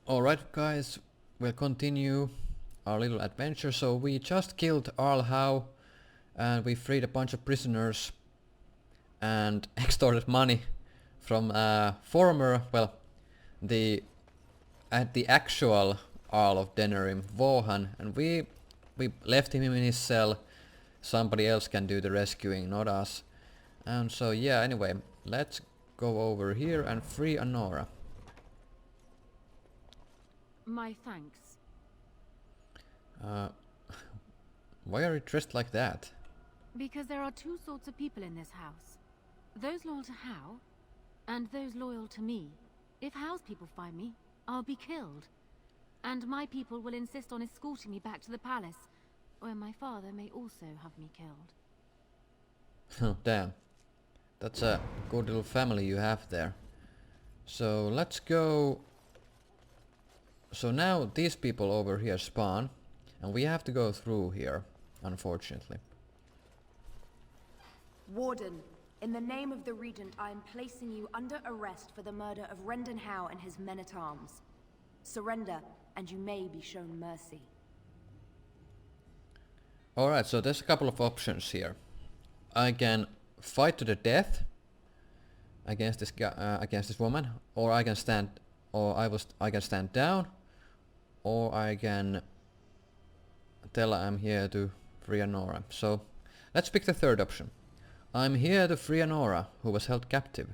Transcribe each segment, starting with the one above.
Alright guys, we'll continue our little adventure. So we just killed Arl Howe and we freed a bunch of prisoners and extorted money from former, well, the actual Arl of Denerim, Vohan, and we left him in his cell. Somebody else can do the rescuing, not us. And so yeah, anyway, let's go over here and free Anora. My thanks. Why are you dressed like that? Because there are two sorts of people in this house. Those loyal to Howe, and those loyal to me. If Howe's people find me, I'll be killed. And my people will insist on escorting me back to the palace, where my father may also have me killed. Oh, damn. That's a good little family you have there. So let's go. So now these people over here spawn, and we have to go through here, unfortunately. Warden, in the name of the Regent, I am placing you under arrest for the murder of Rendon Howe and his men-at-arms. Surrender, and you may be shown mercy. Alright, so there's a couple of options here. I can fight to the death against this guy, against this woman, or I can stand, I can stand down, or I can tell I'm here to free Anora. So let's pick the third option. I'm here to free Anora, who was held captive.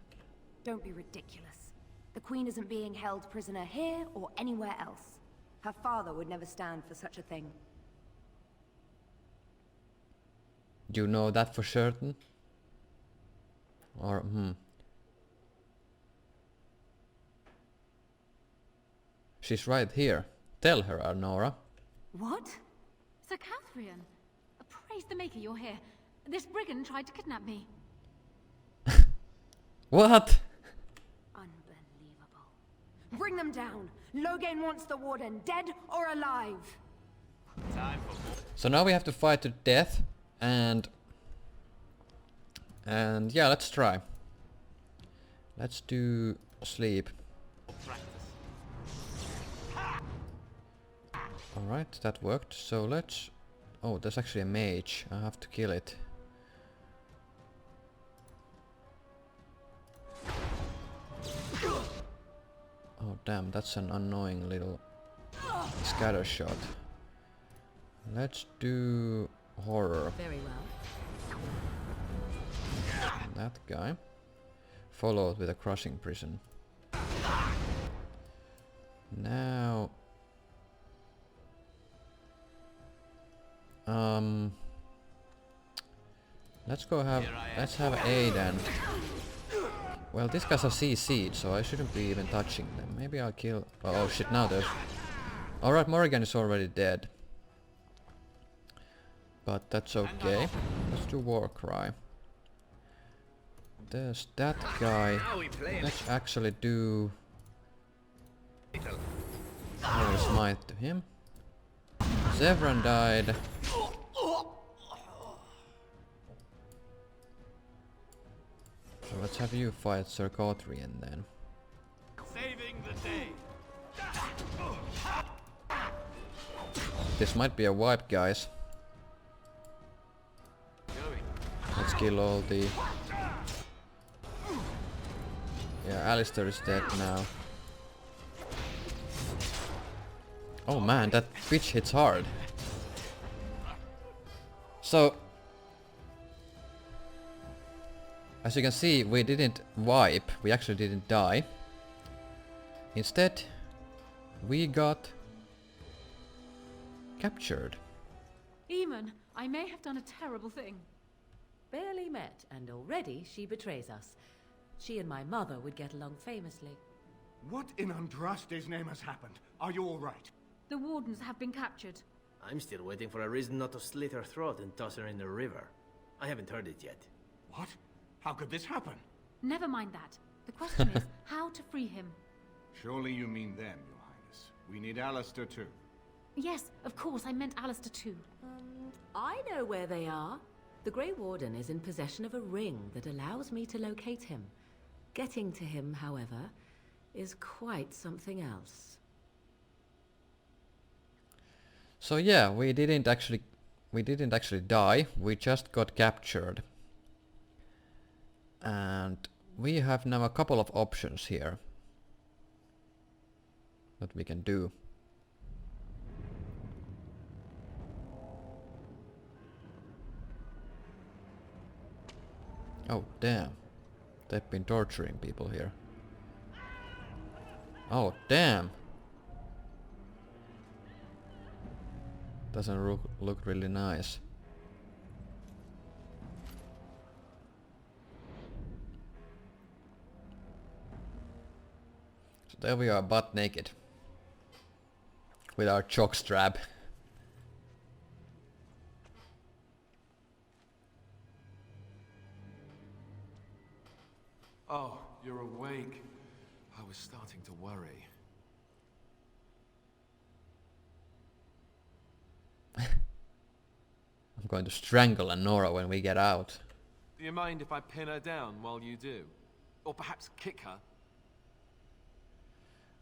Don't be ridiculous. The Queen isn't being held prisoner here or anywhere else. Her father would never stand for such a thing. You know that for certain? Or, She's right here. Tell her, Anora. What? Sir Catherine! Praise the Maker you're here. This brigand tried to kidnap me. What? Unbelievable. Bring them down! Loghain wants the Warden, dead or alive! So now we have to fight to death, and yeah, let's try. Let's do sleep. Alright, that worked. So let's... Oh, there's actually a mage. I have to kill it. Oh damn, that's an annoying little scatter shot. Let's do horror. Very well. That guy. Followed with a crushing prison. Now... let's have A then. Well, these guys are CC'd, so I shouldn't be even touching them. Maybe I'll kill... Oh shit, now there's... Alright, Morrigan is already dead. But that's okay. Let's do Warcry. There's that guy. Let's actually do... Holy Smite to him. Zevran died. So let's have you fight Sir Gothrian then. Saving the day. This might be a wipe, guys. Let's kill all the... Yeah, Alistair is dead now. Oh man, that bitch hits hard. So... As you can see, we didn't wipe, we actually didn't die. Instead, we got... captured. Eamon, I may have done a terrible thing. Barely met, and already she betrays us. She and my mother would get along famously. What in Andraste's name has happened? Are you all right? The wardens have been captured. I'm still waiting for a reason not to slit her throat and toss her in the river. I haven't heard it yet. What? How could this happen? Never mind that. The question is how to free him. Surely you mean them, Your Highness. We need Alistair too. Yes, of course, I meant Alistair too. I know where they are. The Grey Warden is in possession of a ring that allows me to locate him. Getting to him, however, is quite something else. So yeah, we didn't actually die, we just got captured. And we have now a couple of options here that we can do. Oh damn, they've been torturing people here. Oh damn! Doesn't look really nice. So there we are, butt naked. With our jockstrap. Oh, you're awake. I was starting to worry. I'm going to strangle Anora when we get out. Do you mind if I pin her down while you do? Or perhaps kick her?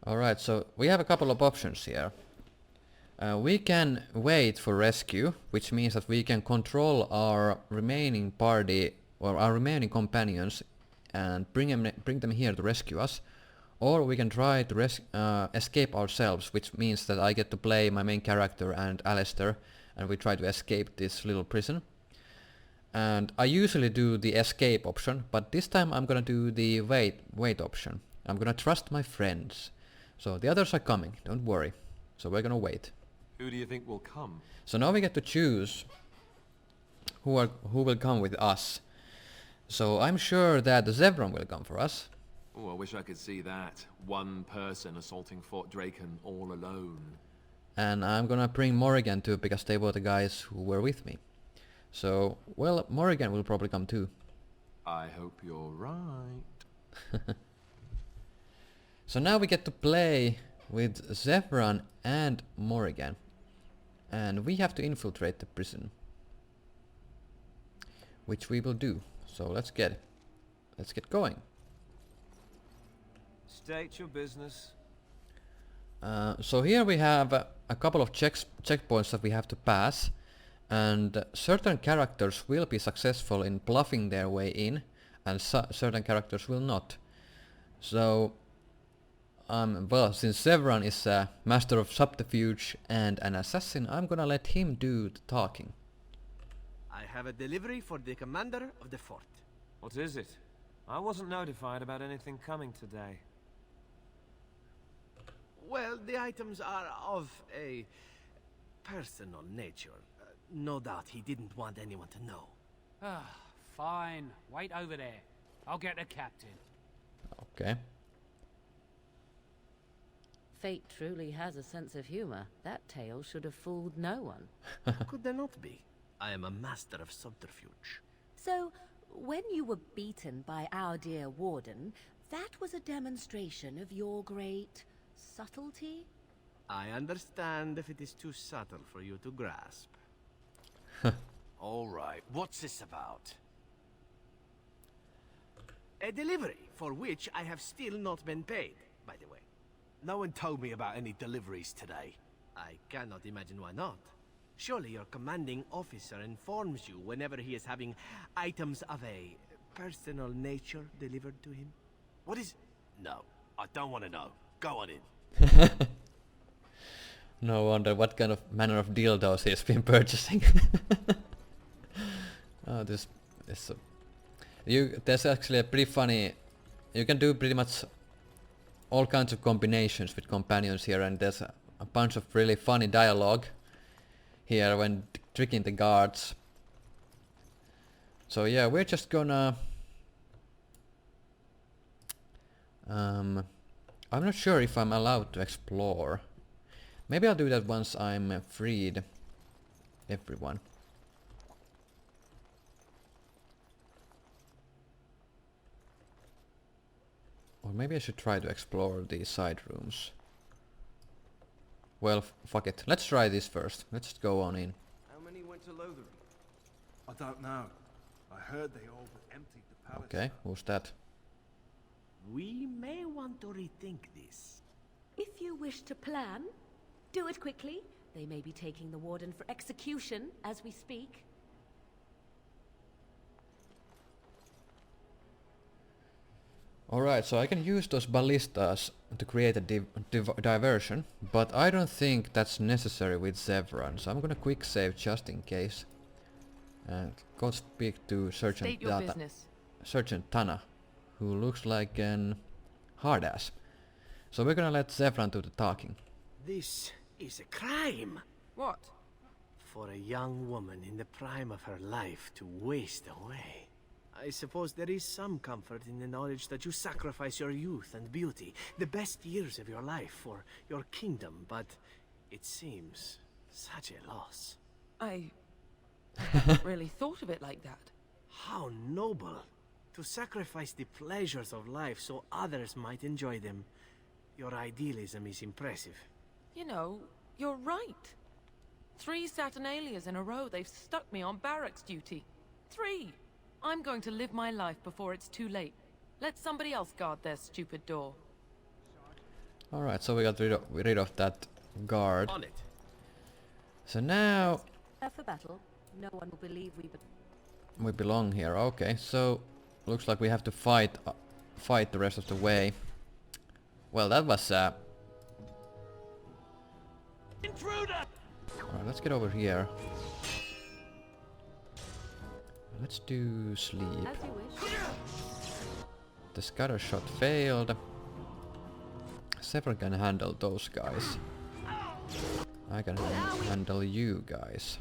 Alright, so we have a couple of options here. We can wait for rescue, which means that we can control our remaining party or our remaining companions and bring them here to rescue us. Or we can try to escape ourselves, which means that I get to play my main character and Alistair, and we try to escape this little prison. And I usually do the escape option, but this time I'm gonna do the wait option. I'm gonna trust my friends. So the others are coming, don't worry. So we're gonna wait. Who do you think will come? So now we get to choose who will come with us. So I'm sure that Zevran will come for us. Oh, I wish I could see that. One person assaulting Fort Draken all alone. And I'm gonna bring Morrigan too, because they were the guys who were with me. So, well, Morrigan will probably come too. I hope you're right. So now we get to play with Zevran and Morrigan. And we have to infiltrate the prison. Which we will do. So let's get going. State your business. So here we have a couple of checkpoints that we have to pass, and certain characters will be successful in bluffing their way in, and certain characters will not. So, well, since Zevran is a master of subterfuge and an assassin, I'm gonna let him do the talking. I have a delivery for the commander of the fort. What is it? I wasn't notified about anything coming today. Well, the items are of a personal nature. No doubt he didn't want anyone to know. Ah, fine. Wait over there. I'll get the captain. Okay. Fate truly has a sense of humor. That tale should have fooled no one. Could there not be? I am a master of subterfuge. So, when you were beaten by our dear warden, that was a demonstration of your great subtlety? I understand if it is too subtle for you to grasp. All right, what's this about? A delivery for which I have still not been paid, by the way. No one told me about any deliveries today. I cannot imagine why not. Surely your commanding officer informs you whenever he is having items of a personal nature delivered to him? What is... No, I don't want to know. Go on in. No wonder what kind of manner of dildos he's been purchasing. Oh, this is there's actually a pretty funny. You can do pretty much all kinds of combinations with companions here, and there's a bunch of really funny dialogue here when tricking the guards. So yeah, we're just gonna. I'm not sure if I'm allowed to explore. Maybe I'll do that once I'm freed everyone. Or maybe I should try to explore these side rooms. Well, fuck it. Let's try this first. Let's just go on in. How many went to Lothering? I don't know. I heard they all but emptied the palace. Okay, who's that? We may want to rethink this. If you wish to plan, do it quickly. They may be taking the Warden for execution as we speak. Alright, so I can use those ballistas to create a diversion, but I don't think that's necessary with Zevran, so I'm gonna quick save just in case. And go speak to State your business. Sergeant Tana, who looks like an hard ass. So we're gonna let Zevran do the talking. This is a crime. What? For a young woman in the prime of her life to waste away. I suppose there is some comfort in the knowledge that you sacrifice your youth and beauty, the best years of your life, for your kingdom, but it seems such a loss. I hadn't really thought of it like that. How noble! To sacrifice the pleasures of life so others might enjoy them. Your idealism is impressive. You know, you're right. 3 Saturnalias in a row, they've stuck me on barracks duty. 3! I'm going to live my life before it's too late. Let somebody else guard their stupid door. Alright, so we got rid of that guard. On it. So now For battle, no one will believe we belong here. Okay, so looks like we have to fight the rest of the way. Well, that was Intruder! Alright, let's get over here. Let's do sleep. as you wish. The scatter shot failed. Several can handle those guys. I can handle you guys.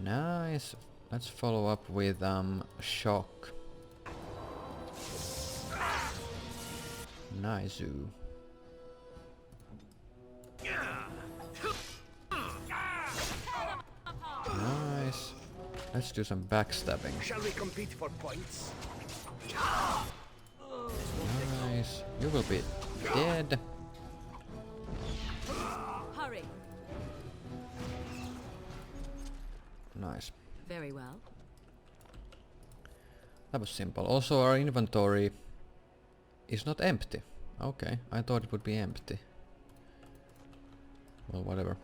Nice. Let's follow up with shock. Nice. Nice. Let's do some backstabbing. Shall we compete for points? Nice. You will be dead. Hurry. Nice. Very well. That was simple. Also, our inventory is not empty. Okay, I thought it would be empty. Well, whatever.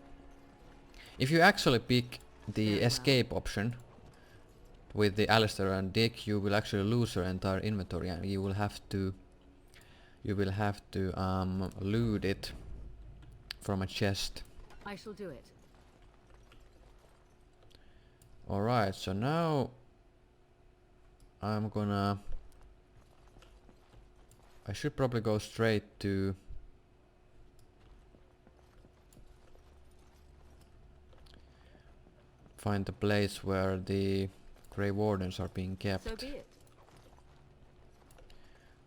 If you actually pick the escape option with the Alistair and Dick, you will actually lose your entire inventory, and you will have to loot it from a chest. I shall do it. Alright, so now I'm gonna... I should probably go straight to... find the place where the Grey Wardens are being kept. So be it.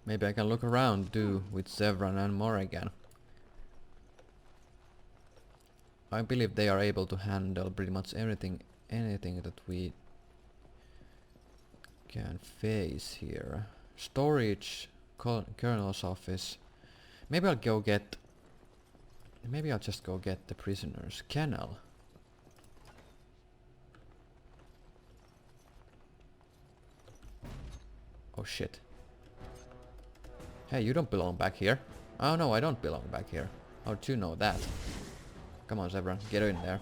Maybe I can look around too with Zevran and Morrigan. I believe they are able to handle pretty much anything that we can face here. Storage, Colonel's office. Maybe I'll just go get the prisoners. Kennel. Oh shit. Hey, you don't belong back here. Oh no, I don't belong back here. How did you know that? Come on, Zevran, get in there.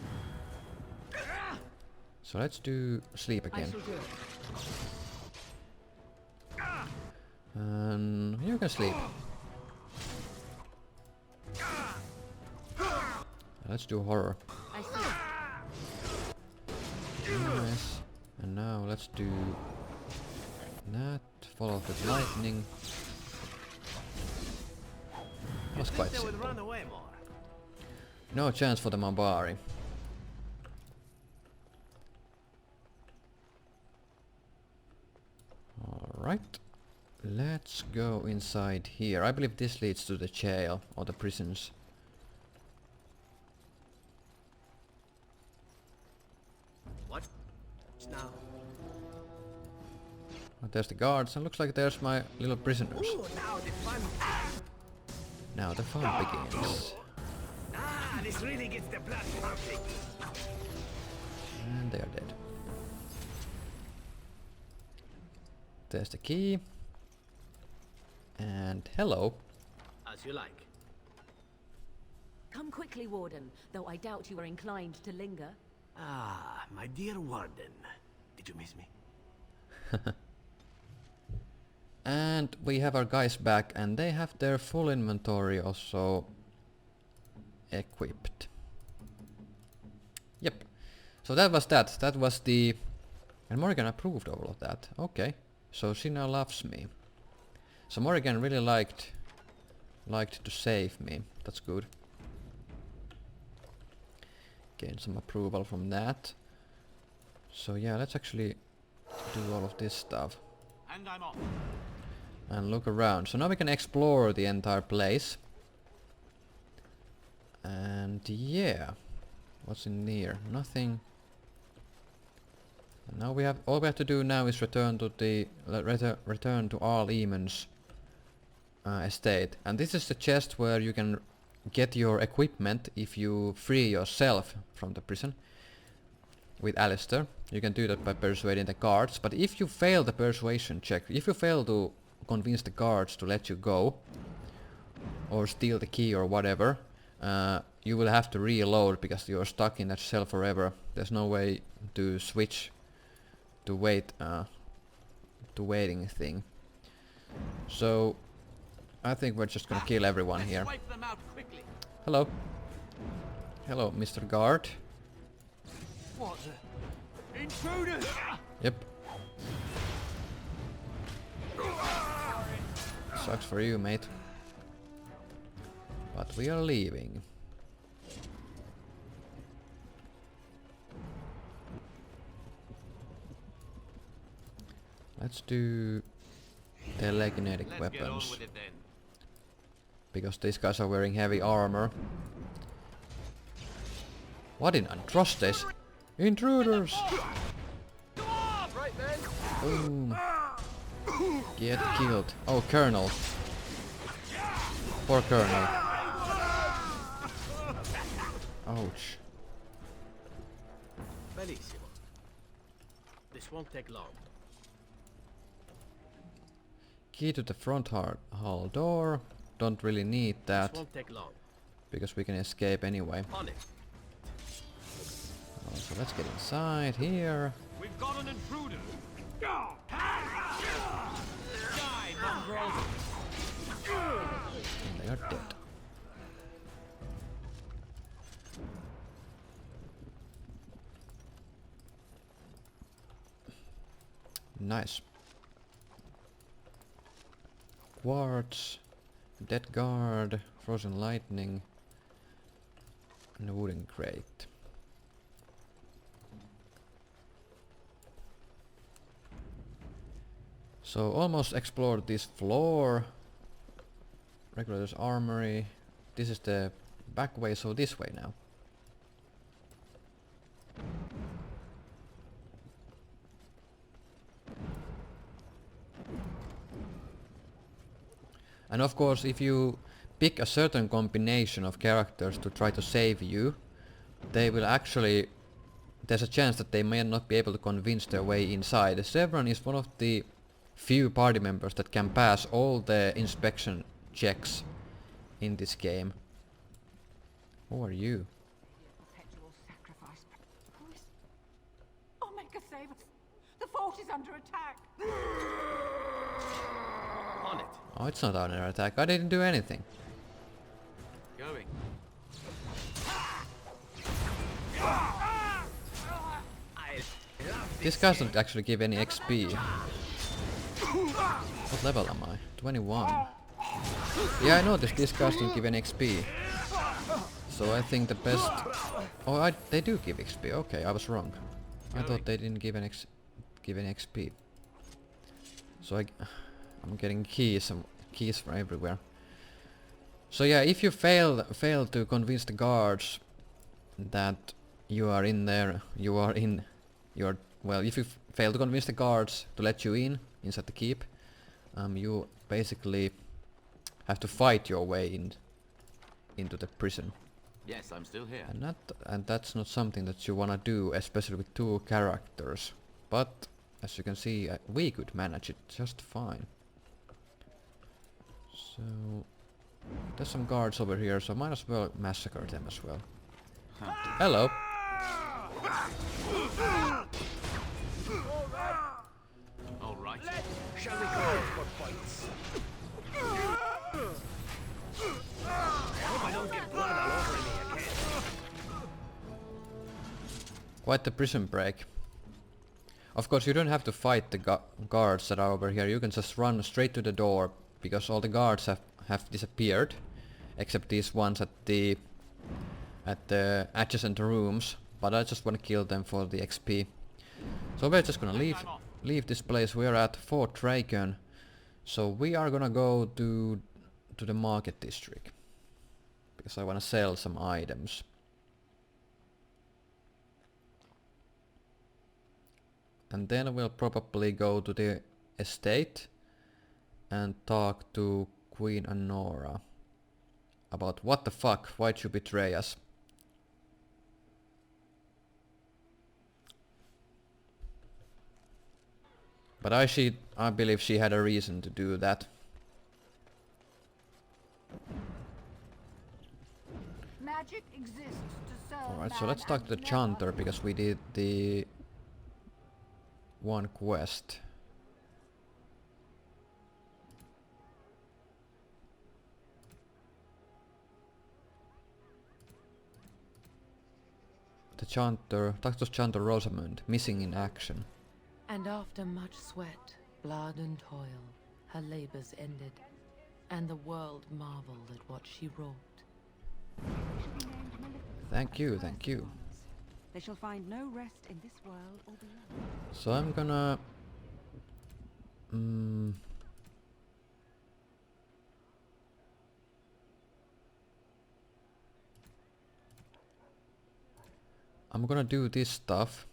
So let's do sleep I again. shall do it. And you can sleep. Let's do horror. I see. Nice. And now let's do that. Follow with lightning. That was quite They would simple. run away more. No chance for the Mabari. Alright. Let's go inside here. I believe this leads to the jail or the prisons. What? Now. Oh, there's the guards, and looks like there's my little prisoners. Ooh, now the fun. Now the fun begins. Ah, this really gets the blood pumping. And they are dead. There's the key. And hello. As you like. Come quickly, Warden, though I doubt you are inclined to linger. Ah, my dear Warden. Did you miss me? And we have our guys back, and they have their full inventory also equipped. Yep. So that was that. That was the... And Morrigan approved all of that. Okay. So she now loves me. So Morrigan really liked to save me. That's good. Gain some approval from that. So yeah, let's actually do all of this stuff. And I'm off. And look around. So now we can explore the entire place. And yeah. What's in here? Nothing. And now we have... All we have to do now is return to the... return to Arl Eamon's estate. And this is the chest where you can get your equipment if you free yourself from the prison. With Alistair. You can do that by persuading the guards. But if you fail the persuasion check, if you fail to convince the guards to let you go, or steal the key or whatever, you will have to reload because you're stuck in that cell forever. There's no way to switch to waiting thing. So I think we're just gonna kill everyone here. Hello. Hello, Mr. Guard. What? Intruders! Yep. Sucks for you, mate. But we are leaving. Let's do telekinetic weapons. Because these guys are wearing heavy armor. What in Andrastes? Intruders! Boom. Get killed. Oh, Colonel. Poor Colonel. Ouch. Bellissimo. This won't take long. Key to the front hall door. Don't really need that. This won't take long. Because we can escape anyway. On it. Oh, so let's get inside here. We've got an intruder! Die, mongrel! And they are dead. Nice. Quartz, dead guard, frozen lightning, and a wooden crate. So almost explored this floor. Regulator's armory. This is the back way, so this way now. And of course, if you pick a certain combination of characters to try to save you, they will actually... There's a chance that they may not be able to convince their way inside. Sevran is one of the few party members that can pass all the inspection checks in this game. Who are you? Perpetual sacrifice. Please. Omega, save us. The fort is under attack. On it. Oh, it's not under attack. I didn't do anything. Going. This guy doesn't actually give any XP. What level am I? 21. Yeah, I noticed this guy doesn't give any XP. So I think the best... Oh, they do give XP. Okay, I was wrong. I thought they didn't give an XP. So I'm getting keys from everywhere. So yeah, if you fail to convince the guards that you are in there, well, if you fail to convince the guards to let you in inside the keep, you basically have to fight your way into the prison. Yes, I'm still here. And that's not something that you wanna do, especially with two characters. But as you can see, we could manage it just fine. So There's some guards over here, so might as well massacre them as well. Hello. All right. Shall we call for fights? I hope I don't get blood all over me again. Quite the prison break. Of course, you don't have to fight the guards that are over here. You can just run straight to the door, because all the guards have disappeared, except these ones at the adjacent rooms. But I just want to kill them for the XP. So we're just gonna leave this place. We are at Fort Draken, so we are gonna go to the market district, because I want to sell some items. And then we'll probably go to the estate and talk to Queen Anora about what the fuck, why'd you betray us? But I believe she had a reason to do that. Magic exists to serve. Alright, so let's talk to the Chanter, because we did the one quest. The Chanter, Dr. Chanter Rosamund, missing in action. And after much sweat, blood and toil, her labors ended, and the world marveled at what she wrought. Thank you, thank you. They shall find no rest in this world or beyond. So I'm gonna... I'm gonna do this stuff,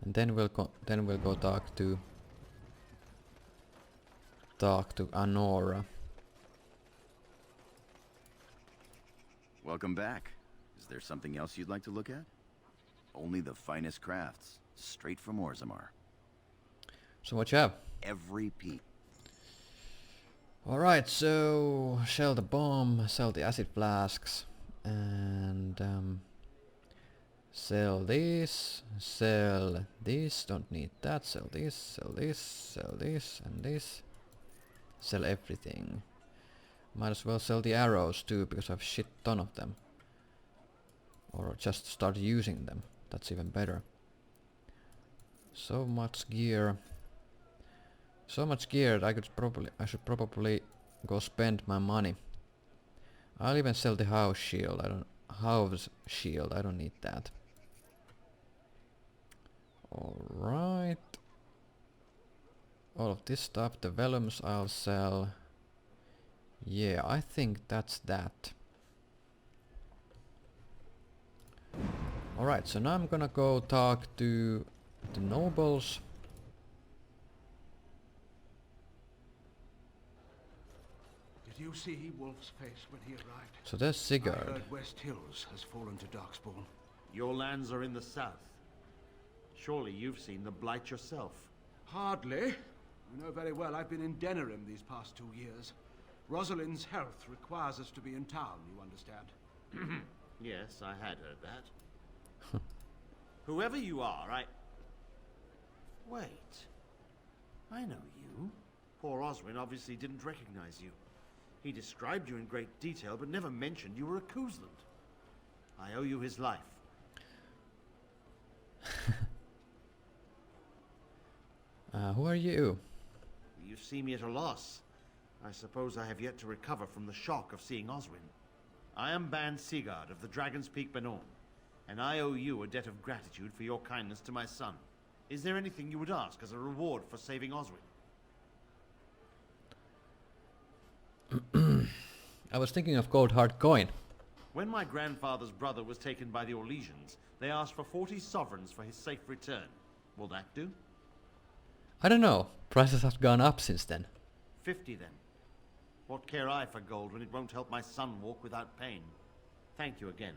and then we'll go talk to Anora. Welcome back. Is there something else you'd like to look at? Only the finest crafts, straight from Orzammar. So what you have? Every piece. Alright, so sell the bomb, sell the acid flasks, and sell this, don't need that, sell this, sell this, sell this, and this. Sell everything. Might as well sell the arrows too, because I have shit ton of them. Or just start using them, that's even better. So much gear. So much gear that I should probably go spend my money. I'll even sell the house shield, I don't need that. Alright. All of this stuff, the vellums I'll sell. Yeah, I think that's that. Alright, so now I'm gonna go talk to the nobles. Did you see Wolf's face when he arrived? So there's Sigurd. I heard West Hills has fallen to Darkspawn. Your lands are in the south. Surely you've seen the Blight yourself. Hardly. You know very well I've been in Denerim these past 2 years. Rosalind's health requires us to be in town, you understand? Yes, I had heard that. Whoever you are, Wait. I know you. Poor Oswin obviously didn't recognize you. He described you in great detail, but never mentioned you were a Kuzland. I owe you his life. Who are you? You see me at a loss. I suppose I have yet to recover from the shock of seeing Oswin. I am Ban Sigurd of the Dragon's Peak Banorn, and I owe you a debt of gratitude for your kindness to my son. Is there anything you would ask as a reward for saving Oswin? I was thinking of gold hard coin. When my grandfather's brother was taken by the Orlesians, they asked for 40 sovereigns for his safe return. Will that do? I don't know. Prices have gone up since then. 50 then. What care I for gold when it won't help my son walk without pain? Thank you again.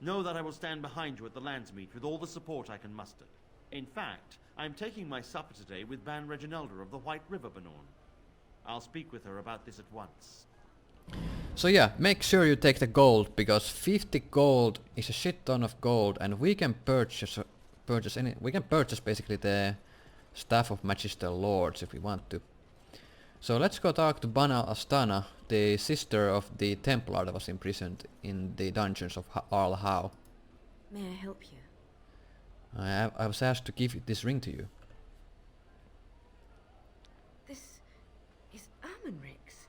Know that I will stand behind you at the Landsmeet with all the support I can muster. In fact, I am taking my supper today with Ban Reginalda of the White River Banorn. I'll speak with her about this at once. So yeah, make sure you take the gold, because 50 gold is a shit ton of gold, and we can purchase basically the Staff of Magister Lords if we want to. So let's go talk to Bana Astana, the sister of the Templar that was imprisoned in the dungeons of Arl How. May I help you? I was asked to give this ring to you. This is Ermenric's.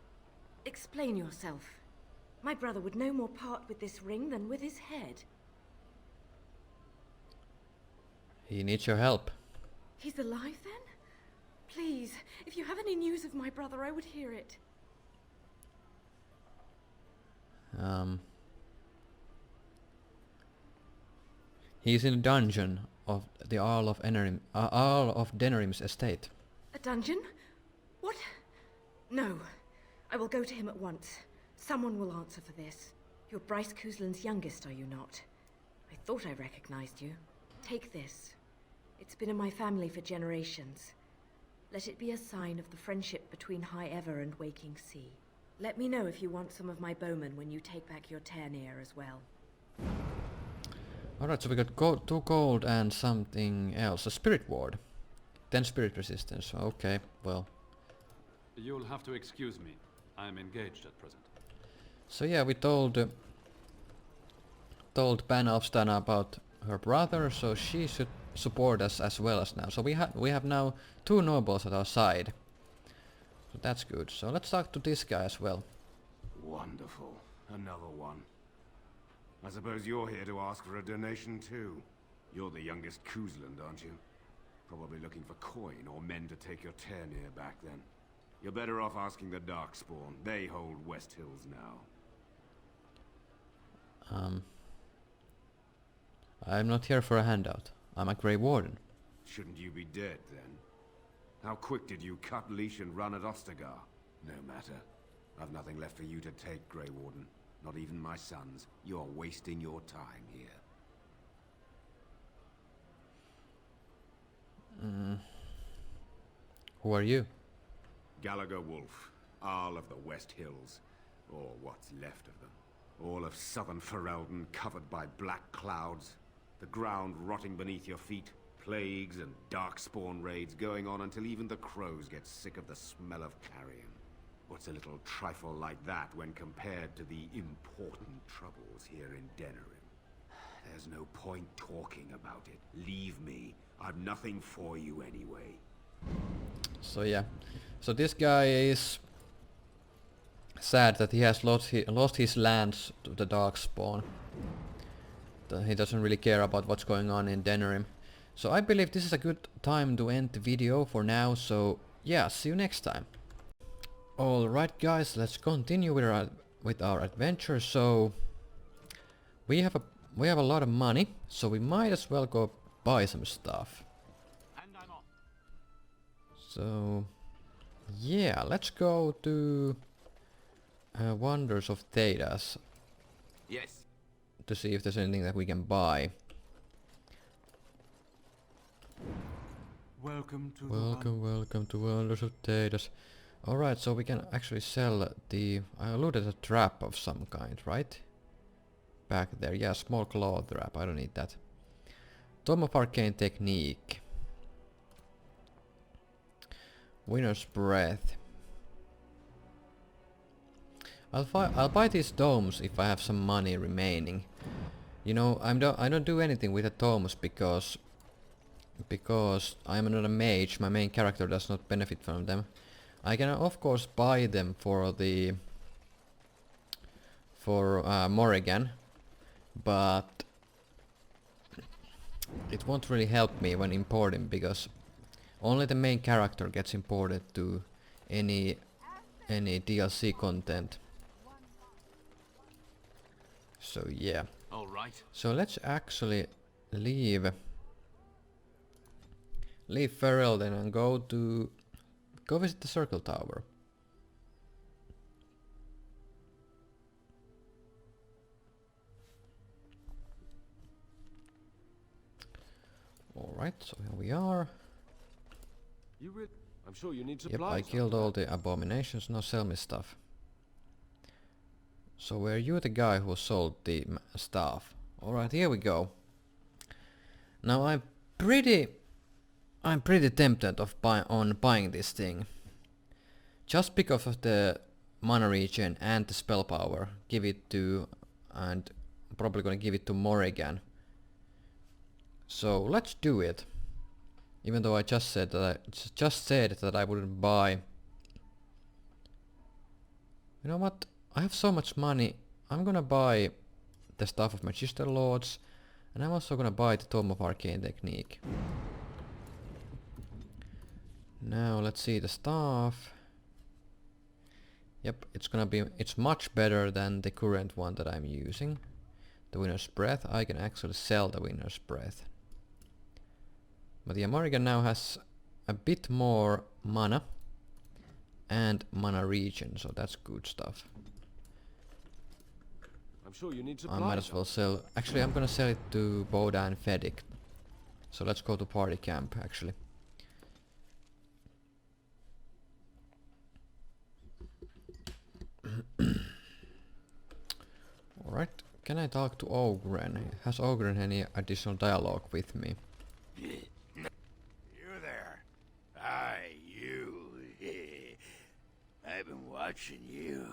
Explain yourself. My brother would no more part with this ring than with his head. He needs your help. He's alive then? Please, if you have any news of my brother, I would hear it. He's in a dungeon of the Arl of Denerim's estate. A dungeon? What? No. I will go to him at once. Someone will answer for this. You're Bryce Cousland's youngest, are you not? I thought I recognized you. Take this. It's been in my family for generations. Let it be a sign of the friendship between High Ever and Waking Sea. Let me know if you want some of my bowmen when you take back your Ternir as well. Alright, so we got 2 gold and something else. A spirit ward. 10 spirit resistance. Okay, well. You'll have to excuse me. I'm engaged at present. So yeah, we told Bana of Stana about her brother, so she should support us as well as now. So we have now 2 nobles at our side. So that's good. So let's talk to this guy as well. Wonderful. Another one. I suppose you're here to ask for a donation too. You're the youngest Cousland, aren't you? Probably looking for coin or men to take your Ternir back then. You're better off asking the Darkspawn. They hold West Hills now. I'm not here for a handout. I'm a Grey Warden. Shouldn't you be dead then? How quick did you cut leash and run at Ostagar? No matter. I've nothing left for you to take, Grey Warden. Not even my sons. You're wasting your time here. Who are you? Gallagher Wolf, Arl of the West Hills, or what's left of them. All of southern Ferelden covered by black clouds, the ground rotting beneath your feet, plagues and darkspawn raids going on until even the crows get sick of the smell of carrion. What's a little trifle like that when compared to the important troubles here in Denerim? There's no point talking about it. Leave me. I've nothing for you anyway. So yeah. So this guy is sad that he has lost his lands to the Darkspawn. He doesn't really care about what's going on in Denerim. So I believe this is a good time to end the video for now. So yeah, see you next time. Alright guys, let's continue with our adventure. So we have a lot of money, so we might as well go buy some stuff. And I'm off. So yeah, let's go to Wonders of Thedas. Yes. To see if there's anything that we can buy. Welcome to welcome to Wonders of Thedas. Alright, so we can actually sell the... I alluded a trap of some kind, right? Back there, yeah, small claw trap, I don't need that. Tome of Arcane Technique. Winner's Breath. I'll buy these tomes if I have some money remaining. You know, I don't do anything with the tomes because I'm not a mage. My main character does not benefit from them. I can of course buy them for Morrigan, but it won't really help me when importing because only the main character gets imported to any DLC content. So yeah. All right. So let's actually leave Ferelden and go visit the Circle Tower. Alright, so here we are. I'm sure you need supplies. Yep, I killed all the abominations. Now sell me stuff. So were you the guy who sold the stuff? Alright, here we go. Now I'm pretty tempted of buying this thing. Just because of the mana regen and the spell power. Give it to, and I'm probably gonna give it to Morrigan. So let's do it. Even though I just said that I wouldn't buy. You know what? I have so much money. I'm gonna buy the Staff of Magister Lords, and I'm also gonna buy the Tome of Arcane Technique. Now let's see the staff. Yep, it's much better than the current one that I'm using. The Winner's Breath. I can actually sell the Winner's Breath. But the Morrigan now has a bit more mana and mana regen, so that's good stuff. I'm sure you need I supplies. might as well sell. Actually, I'm gonna sell it to Boda and Fedic. So let's go to party camp actually. Alright, can I talk to Ogren? Has Ogren any additional dialogue with me? You there. Hi, you. I've been watching you.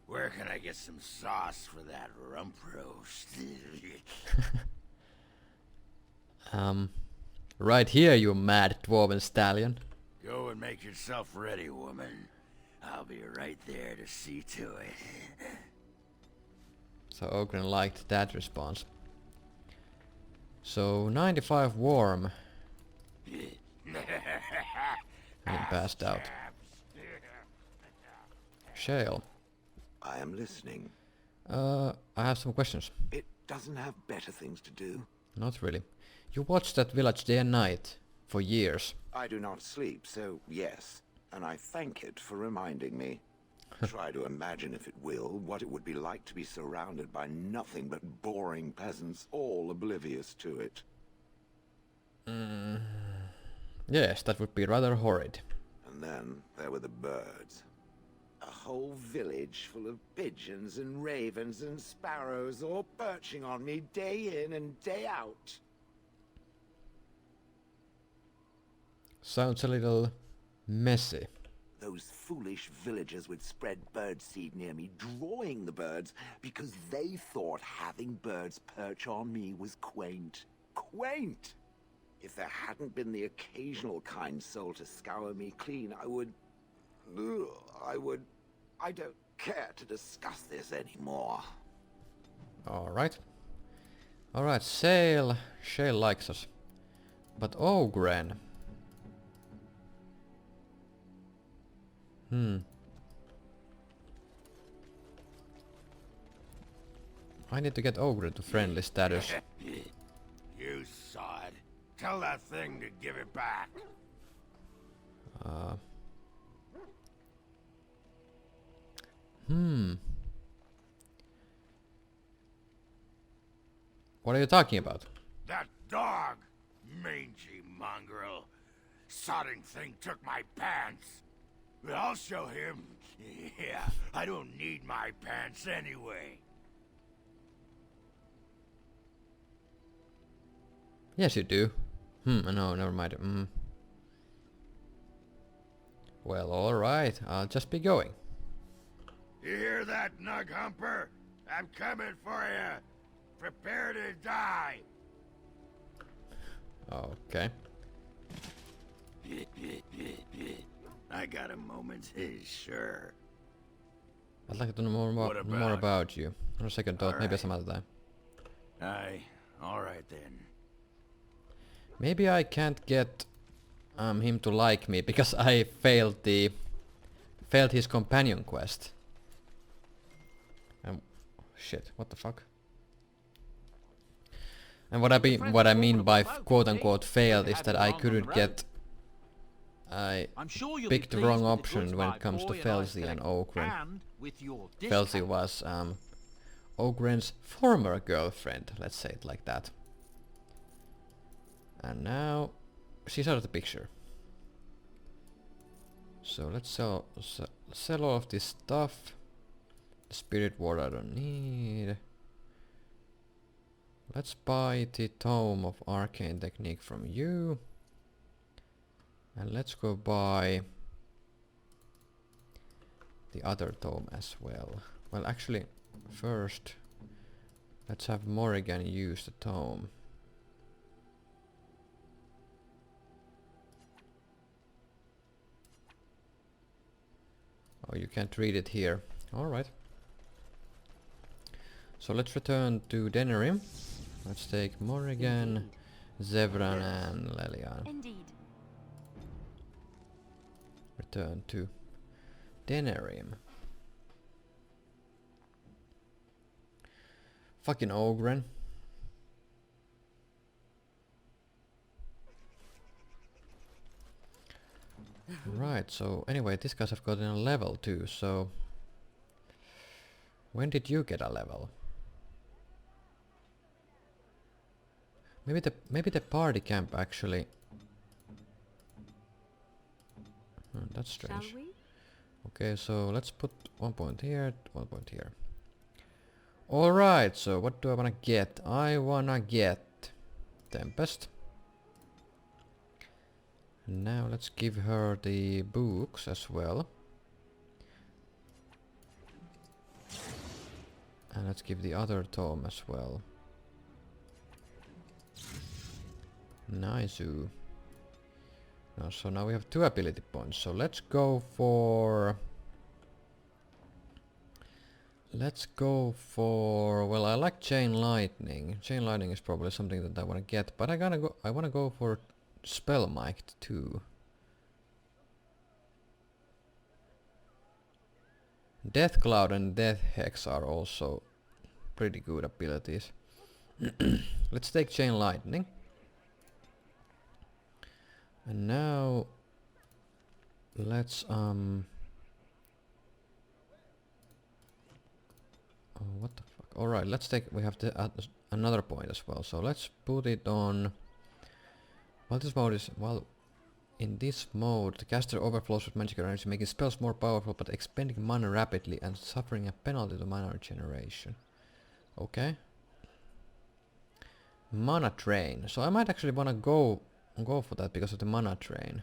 Where can I get some sauce for that rump roast? Right here, you mad dwarven stallion. Go and make yourself ready, woman. I'll be right there to see to it. So Ogren liked that response. So 95 warm. And passed out. Shale. I am listening. I have some questions. It doesn't have better things to do. Not really. You watched that village day and night for years. I do not sleep, so yes. And I thank it for reminding me. Try to imagine, if it will, what it would be like to be surrounded by nothing but boring peasants, all oblivious to it. Yes, that would be rather horrid. And then there were the birds. A whole village full of pigeons and ravens and sparrows all perching on me day in and day out. Sounds a little messy. Those foolish villagers would spread birdseed near me, drawing the birds, because they thought having birds perch on me was quaint. Quaint! If there hadn't been the occasional kind soul to scour me clean, I don't care to discuss this anymore. Alright. Alright, Shale likes us. But Ogren... I need to get Ogre to friendly status. You sod. Tell that thing to give it back. What are you talking about? That dog! Mangy mongrel. Sodding thing took my pants. But I'll show him. Yeah, I don't need my pants anyway. Yes, you do. No, never mind. Well, alright, I'll just be going. You hear that, Nug Humper? I'm coming for you. Prepare to die. Okay. I got a moment, sure. I'd like to know more about you. On a second thought, maybe some other time. Aye, alright then. Maybe I can't get him to like me because I failed his companion quest. Shit, what the fuck? And what I mean by quote unquote failed is that I couldn't get... I picked the wrong option when it comes to Felsi and Ogren. Felsi was Ogren's former girlfriend, let's say it like that. And now she's out of the picture. So let's sell all of this stuff. Spirit ward I don't need. Let's buy the Tome of Arcane Technique from you. And let's go buy the other tome as well. Well, actually, first, let's have Morrigan use the tome. Oh, you can't read it here. Alright. So let's return to Denerim. Let's take Morrigan, Zevran and Lelian. Indeed. Return to Denerim. Fucking Ogren. Right, so anyway, these guys have gotten a level too, so... When did you get a level? Maybe the party camp actually... that's strange. Shall we? Okay, so let's put 1 point here, 1 point here. Alright, so what do I wanna get? I wanna get Tempest. And now let's give her the books as well. And let's give the other tome as well. Nice. Now, so now we have 2 ability points. So let's go for... Well, I like Chain Lightning. Chain Lightning is probably something that I want to get, but I want to go for Spellmike too. Death Cloud and Death Hex are also pretty good abilities. Let's take Chain Lightning. And now let's oh, what the fuck? Alright, let's take, we have to add another point as well, so let's put it on. While this mode is, in this mode the caster overflows with magic energy, making spells more powerful but expending mana rapidly and suffering a penalty to mana regeneration. Okay. Mana Drain, so I might actually wanna go for that because of the Mana Drain.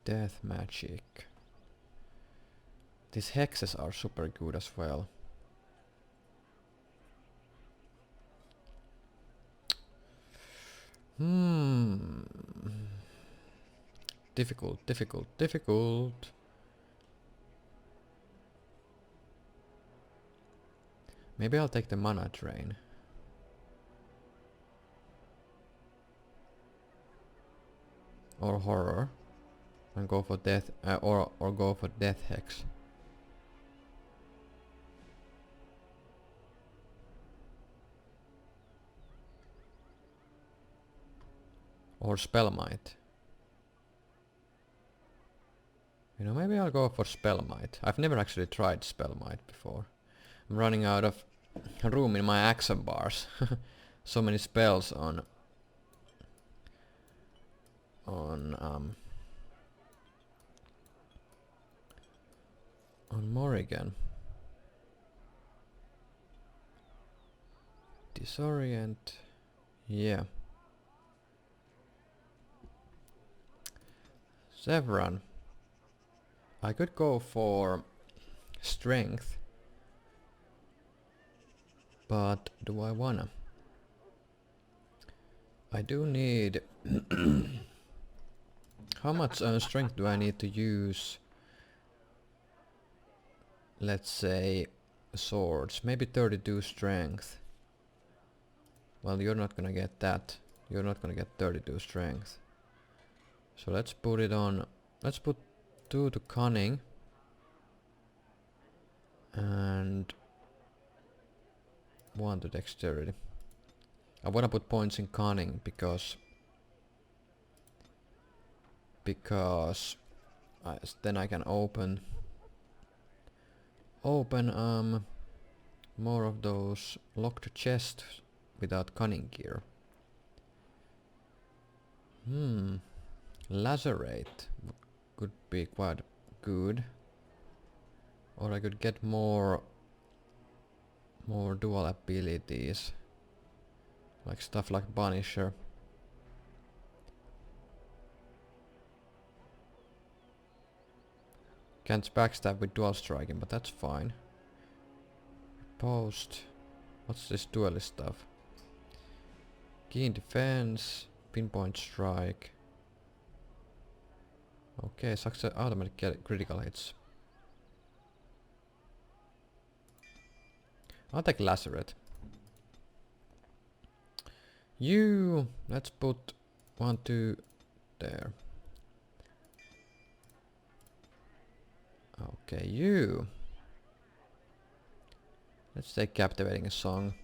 Death magic. These hexes are super good as well. Difficult. Maybe I'll take the Mana Drain. Or Horror. And go for Death, or go for Death Hex. Or Spellmite. You know, maybe I'll go for Spellmite. I've never actually tried Spellmite before. I'm running out of room in my action bars. So many spells on Morrigan. Disorient. Yeah. Zevran. I could go for Strength. But do I wanna? I do need... How much strength do I need to use? Let's say swords. Maybe 32 strength. Well, you're not gonna get that. You're not gonna get 32 strength. So let's put it on... Let's put 2 to cunning. And 1 to dexterity. I wanna put points in cunning because because then I can open more of those locked chests without cunning gear. Lacerate could be quite good, or I could get more dual abilities, like stuff like Punisher. Can't backstab with dual striking, but that's fine. Post. What's this duelist stuff? Keen defense, pinpoint strike. Okay, success automatic critical hits. I'll take Lacerate. You, let's put 1, 2 there. Okay, you. Let's take Captivating Song.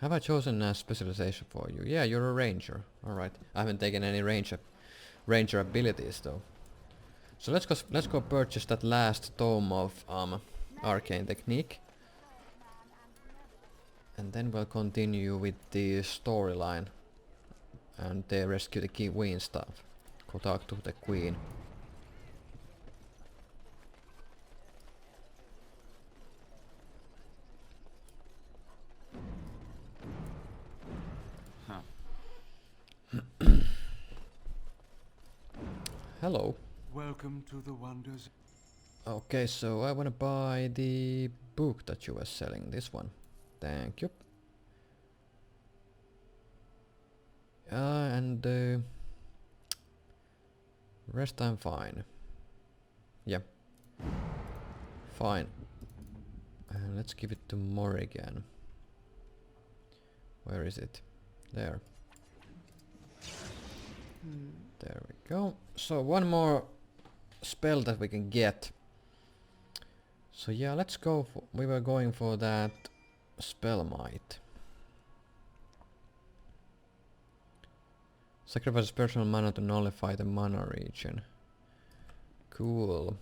Have I chosen a specialization for you? Yeah, you're a ranger. Alright. I haven't taken any ranger abilities though. So let's go purchase that last tome of Arcane Technique. And then we'll continue with the storyline. And they rescue the queen stuff. Go talk to the queen. Hello. Welcome to the wonders. Okay, so I wanna buy the book that you were selling. This one. Thank you. And rest I'm fine. Yeah. Fine. And let's give it to Morrigan. Where is it? There. There we go. So one more spell that we can get. So yeah, let's go for, we were going for that Spell Might. Sacrifice personal mana to nullify the mana region. Cool.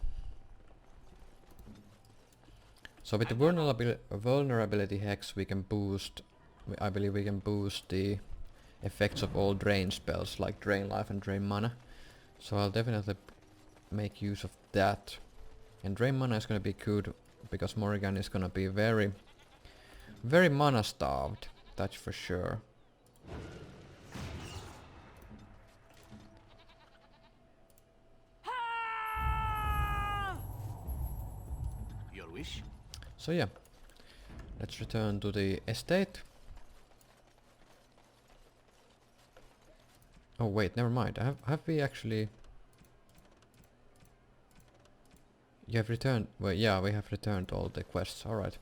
So with the vulnerability hex we can boost, I believe we can boost the effects of all drain spells like drain life and drain mana. So I'll definitely make use of that. And drain mana is gonna be good because Morrigan is gonna be very mana starved, that's for sure. Your wish? So yeah, let's return to the estate. Oh wait, never mind. Have we actually... You have returned... Well, yeah, we have returned all the quests, alright.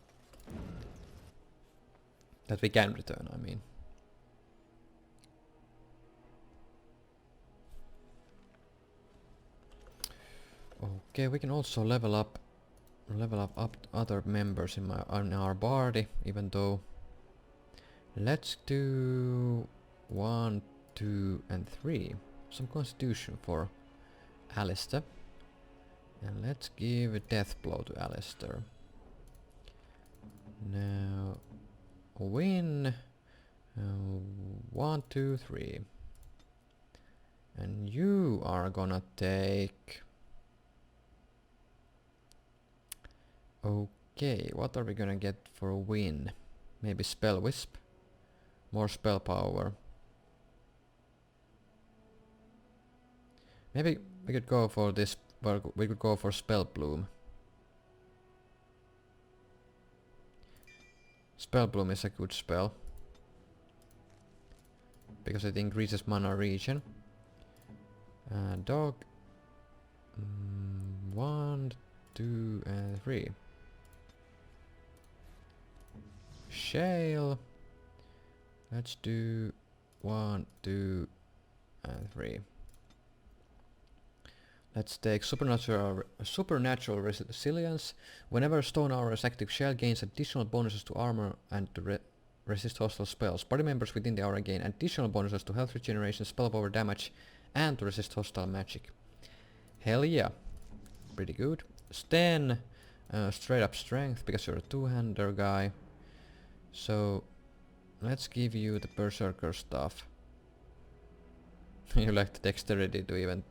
That we can return, I mean. Okay, we can also level up other members in our party, even though... Let's do 1, 2 and 3. Some constitution for Alistair. And let's give a death blow to Alistair. Now win 1, 2, 3. And you are gonna take... Okay, what are we gonna get for a win? Maybe Spell Wisp? More spell power. Maybe we could go for this, we could go for Spell Bloom. Spell Bloom is a good spell. Because it increases mana region. Dog. 1, 2 and 3. Shale. Let's do 1, 2 and 3. Let's take supernatural resilience. Whenever a stone aura is active, Shale gains additional bonuses to armor and to resist hostile spells. Party members within the aura gain additional bonuses to health regeneration, spell power damage, and to resist hostile magic. Hell yeah. Pretty good. Sten, straight up strength, because you're a two-hander guy. So, let's give you the berserker stuff. You lack the dexterity to even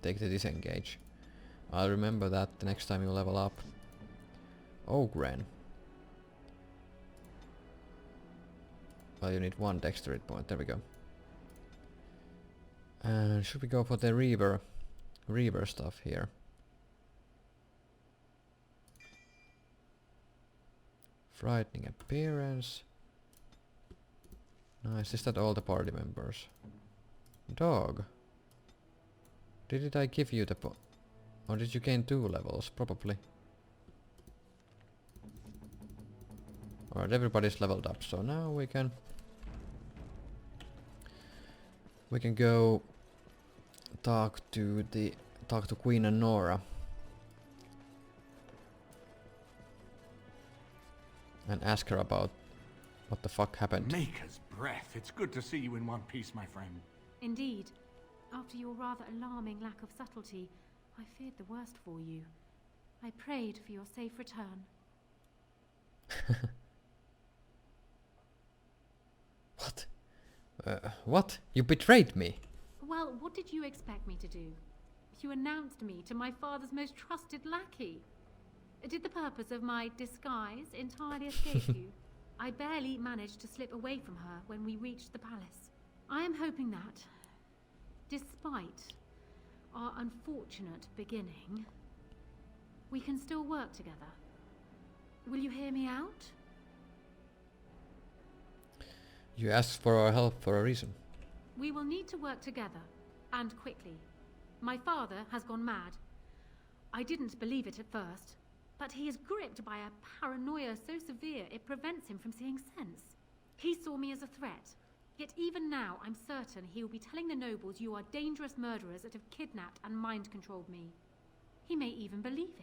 take the disengage. I'll remember that the next time you level up. Ogren. Well, you need one dexterity point. There we go. And should we go for the Reaver stuff here? Frightening appearance. Nice. Is that all the party members? Dog. Did I give you the or did you gain 2 levels? Probably. Alright, everybody's leveled up, so now we can go talk to Queen Anora and ask her about what the fuck happened. Maker's breath. It's good to see you in one piece, my friend. Indeed. After your rather alarming lack of subtlety, I feared the worst for you. I prayed for your safe return. What? What? You betrayed me? Well, what did you expect me to do? You announced me to my father's most trusted lackey. Did the purpose of my disguise entirely escape you? I barely managed to slip away from her when we reached the palace. I am hoping that, despite our unfortunate beginning, we can still work together. Will you hear me out? You asked for our help for a reason. We will need to work together, and quickly. My father has gone mad. I didn't believe it at first, but he is gripped by a paranoia so severe it prevents him from seeing sense. He saw me as a threat, yet even now I'm certain he will be telling the nobles you are dangerous murderers that have kidnapped and mind-controlled me. He may even believe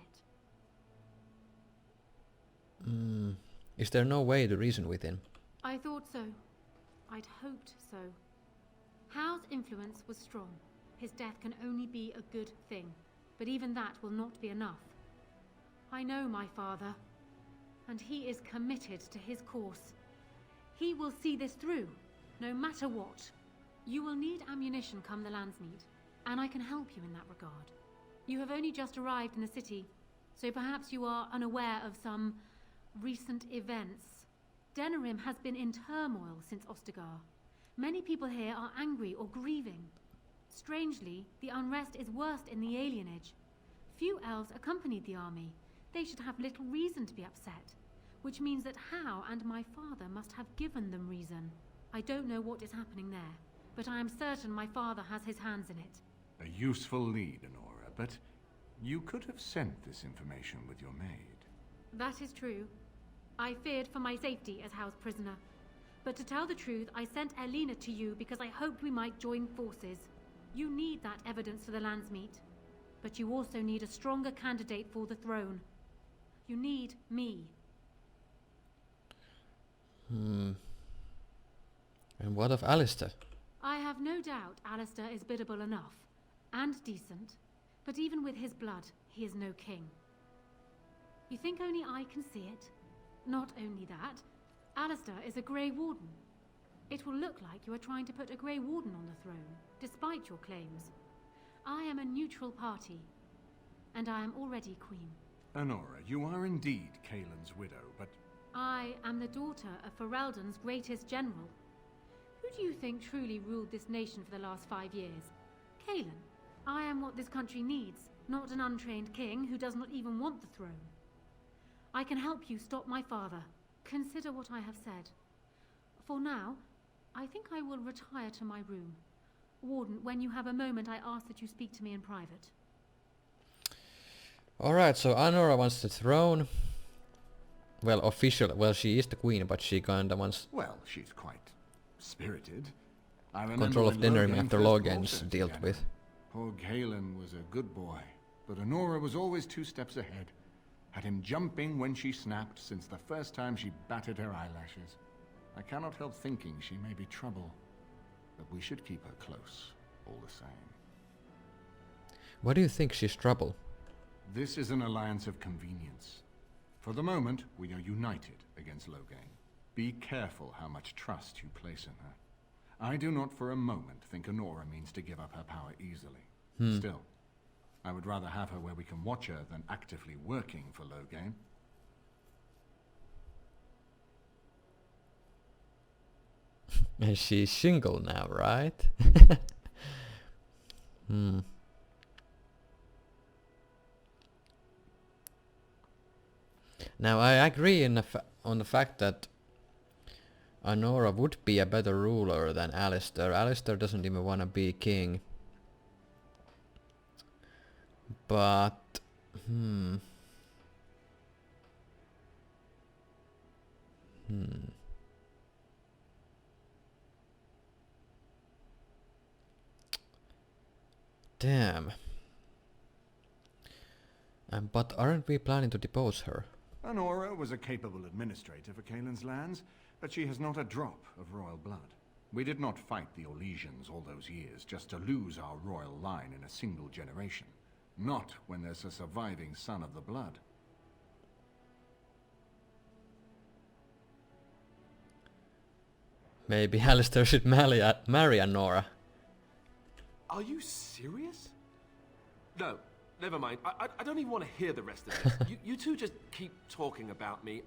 it. Is there no way to reason with him? I thought so. I'd hoped so. Hao's influence was strong. His death can only be a good thing, but even that will not be enough. I know my father, and he is committed to his course. He will see this through, no matter what. You will need ammunition come the Landsmeet, and I can help you in that regard. You have only just arrived in the city, so perhaps you are unaware of some recent events. Denerim has been in turmoil since Ostagar. Many people here are angry or grieving. Strangely, the unrest is worst in the alienage. Few elves accompanied the army. They should have little reason to be upset, which means that Hao and my father must have given them reason. I don't know what is happening there, but I am certain my father has his hands in it. A useful lead, Anora, but you could have sent this information with your maid. That is true. I feared for my safety as Hao's prisoner. But to tell the truth, I sent Erlina to you because I hoped we might join forces. You need that evidence for the Landsmeet. But you also need a stronger candidate for the throne. You need me. And what of Alistair? I have no doubt Alistair is biddable enough. And decent. But even with his blood, he is no king. You think only I can see it? Not only that, Alistair is a Grey Warden. It will look like you are trying to put a Grey Warden on the throne, despite your claims. I am a neutral party, and I am already queen. Anora, you are indeed Kaelin's widow, but... I am the daughter of Ferelden's greatest general. Who do you think truly ruled this nation for the last 5 years? Kaelin. I am what this country needs, not an untrained king who does not even want the throne. I can help you stop my father. Consider what I have said. For now, I think I will retire to my room. Warden, when you have a moment, I ask that you speak to me in private. Alright, so Anora wants the throne. Well, officially, well, she is the queen, but she kinda wants... Well, she's quite spirited. I remember control of when Denerim Loghain after first Loghain's brought us dealt together. with. Poor Kaelin was a good boy, but Anora was always 2 steps ahead. Had him jumping when she snapped since the first time she batted her eyelashes. I cannot help thinking she may be trouble. But we should keep her close, all the same. Why do you think she's trouble? This is an alliance of convenience. For the moment, we are united against Loghain. Be careful how much trust you place in her. I do not for a moment think Honora means to give up her power easily. Still, I would rather have her where we can watch her than actively working for Loghain. And she's single now, right? Now I agree on the fact that Honora would be a better ruler than Alistair. Alistair doesn't even want to be king. But... Damn. But aren't we planning to depose her? Honora was a capable administrator for Kaelin's lands, but she has not a drop of royal blood. We did not fight the Orlesians all those years just to lose our royal line in a single generation. Not when there's a surviving son of the blood. Maybe Alistair should marry Honora. Are you serious? No, never mind. I don't even want to hear the rest of this. you two just keep talking about me.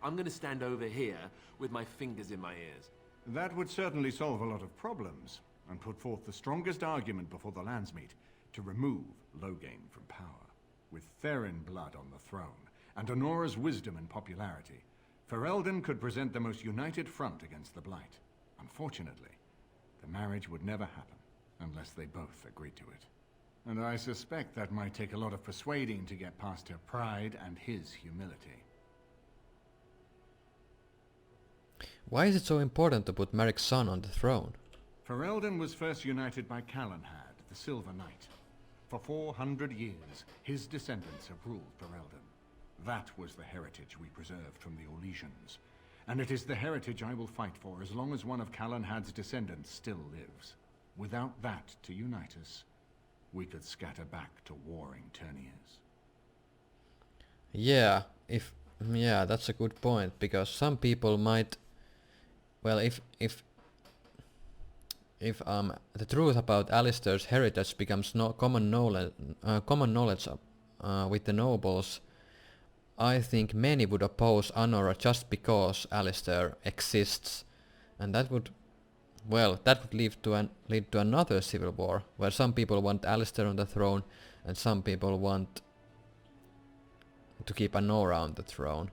I'm going to stand over here with my fingers in my ears. That would certainly solve a lot of problems, and put forth the strongest argument before the Landsmeet to remove Loghain from power. With Therin blood on the throne, and Honora's wisdom and popularity, Ferelden could present the most united front against the Blight. Unfortunately, the marriage would never happen, unless they both agreed to it. And I suspect that might take a lot of persuading to get past her pride and his humility. Why is it so important to put Merric's son on the throne? Ferelden was first united by Calenhad, the Silver Knight. For 400 years, his descendants have ruled Ferelden. That was the heritage we preserved from the Orlesians. And it is the heritage I will fight for as long as one of Calenhad's descendants still lives. Without that to unite us, we could scatter back to warring Terniers. Yeah, that's a good point, because some people might... Well, if the truth about Alistair's heritage becomes common knowledge with the nobles, I think many would oppose Honora just because Alistair exists, and that would lead to another civil war, where some people want Alistair on the throne, and some people want to keep Honora on the throne.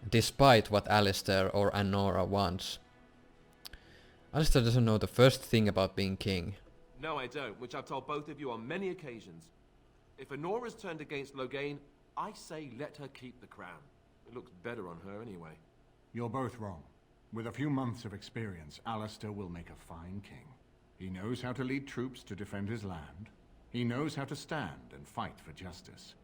Despite what Alistair or Honora wants. Alistair doesn't know the first thing about being king. No, I don't, which I've told both of you on many occasions. If Honora's turned against Loghain, I say let her keep the crown. It looks better on her anyway. You're both wrong. With a few months of experience, Alistair will make a fine king. He knows how to lead troops to defend his land. He knows how to stand and fight for justice.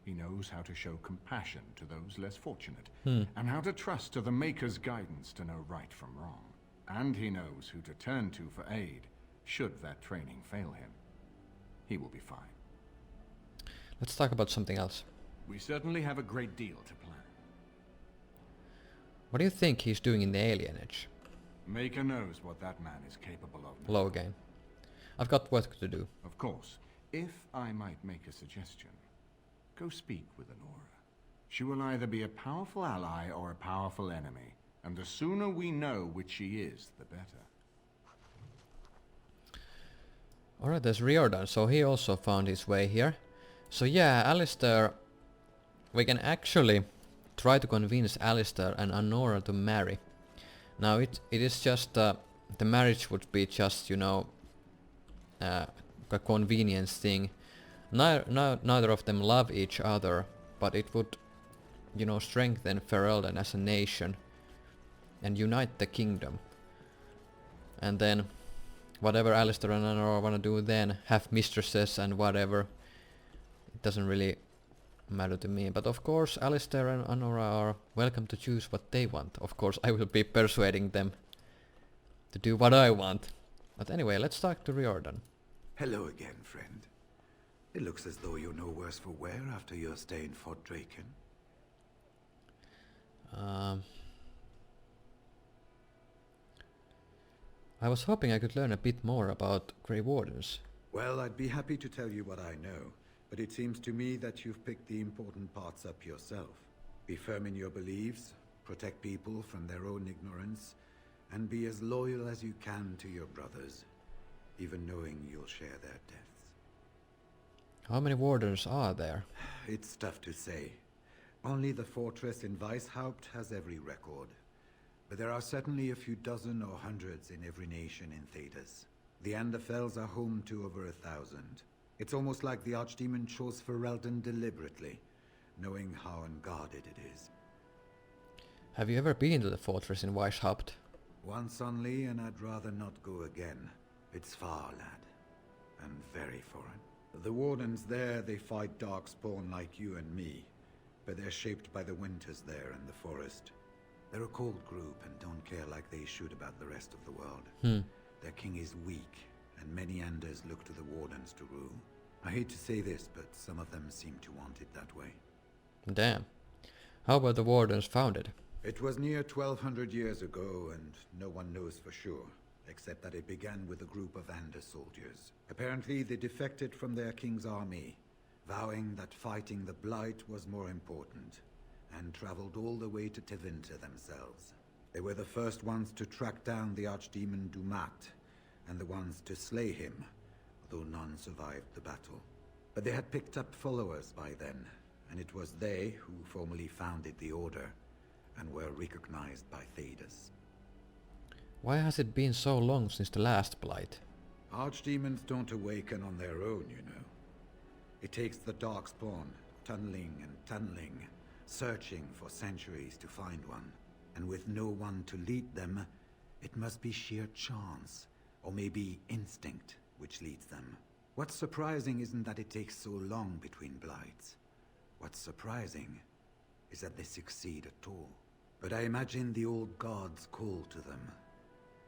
He knows how to show compassion to those less fortunate, and how to trust to the Maker's guidance to know right from wrong. And he knows who to turn to for aid, should that training fail him. He will be fine. Let's talk about something else. We certainly have a great deal to plan. What do you think he's doing in the alienage? Maker knows what that man is capable of now. Loghain. I've got work to do. Of course. If I might make a suggestion, go speak with Honora. She will either be a powerful ally or a powerful enemy, and the sooner we know which she is, the better. Alright, there's Riordan, so he also found his way here. So yeah, Alistair... We can actually try to convince Alistair and Honora to marry. Now it is just... the marriage would be just, you know... a convenience thing. Neither of them love each other, but it would, you know, strengthen Ferelden as a nation and unite the kingdom. And then whatever Alistair and Honora want to do then, have mistresses and whatever, it doesn't really matter to me. But of course, Alistair and Honora are welcome to choose what they want. Of course, I will be persuading them to do what I want. But anyway, let's talk to Riordan. Hello again, friend. It looks as though you're no worse for wear after your stay in Fort Draken. I was hoping I could learn a bit more about Grey Wardens. Well, I'd be happy to tell you what I know, but it seems to me that you've picked the important parts up yourself. Be firm in your beliefs, protect people from their own ignorance, and be as loyal as you can to your brothers, even knowing you'll share their deaths. How many Wardens are there? It's tough to say. Only the fortress in Weishaupt has every record. But there are certainly a few dozen or hundreds in every nation in Thedas. The Anderfells are home to over 1,000. It's almost like the Archdemon chose Ferelden deliberately, knowing how unguarded it is. Have you ever been to the fortress in Weishaupt? Once only, and I'd rather not go again. It's far, lad. And very foreign. The Wardens there, they fight Darkspawn like you and me. But they're shaped by the winters there in the forest. They're a cold group and don't care like they should about the rest of the world. Their king is weak, and many Anders look to the Wardens to rule. I hate to say this, but some of them seem to want it that way. Damn. How were the Wardens founded? It was near 1,200 years ago, and no one knows for sure, except that it began with a group of Anders soldiers. Apparently they defected from their king's army, vowing that fighting the Blight was more important, and traveled all the way to Tevinter themselves. They were the first ones to track down the Archdemon Dumat, and the ones to slay him, though none survived the battle. But they had picked up followers by then, and it was they who formally founded the Order, and were recognized by Thedas. Why has it been so long since the last Blight? Archdemons don't awaken on their own, you know. It takes the Darkspawn, tunneling and tunneling, searching for centuries to find one. And with no one to lead them, it must be sheer chance, or maybe instinct, which leads them. What's surprising isn't that it takes so long between Blights. What's surprising is that they succeed at all. But I imagine the old gods call to them,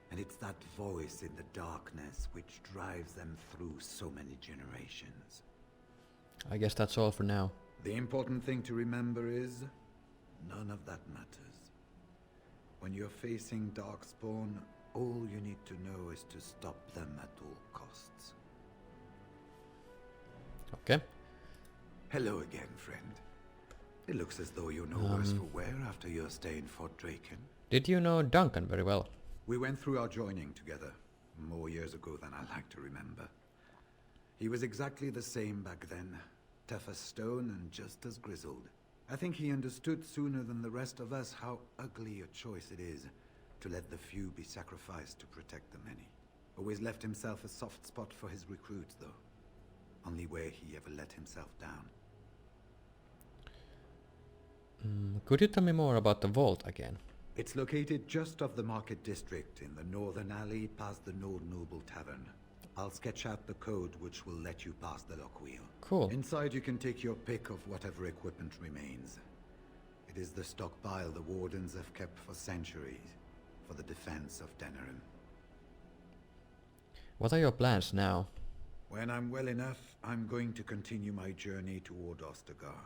and it's that voice in the darkness which drives them through so many generations. I guess that's all for now. The important thing to remember is, none of that matters. When you're facing Darkspawn, all you need to know is to stop them at all costs. Okay. Hello again, friend. It looks as though you're no worse for wear after your stay in Fort Draken. Did you know Duncan very well? We went through our joining together, more years ago than I like to remember. He was exactly the same back then, tough as stone and just as grizzled. I think he understood sooner than the rest of us how ugly a choice it is to let the few be sacrificed to protect the many. Always left himself a soft spot for his recruits, though. Only way he ever let himself down. Could you tell me more about the vault again? It's located just off the Market District in the northern alley past the Nord Noble Tavern. I'll sketch out the code which will let you pass the lock wheel. Cool. Inside you can take your pick of whatever equipment remains. It is the stockpile the Wardens have kept for centuries, for the defense of Denerim. What are your plans now? When I'm well enough, I'm going to continue my journey toward Ostagar.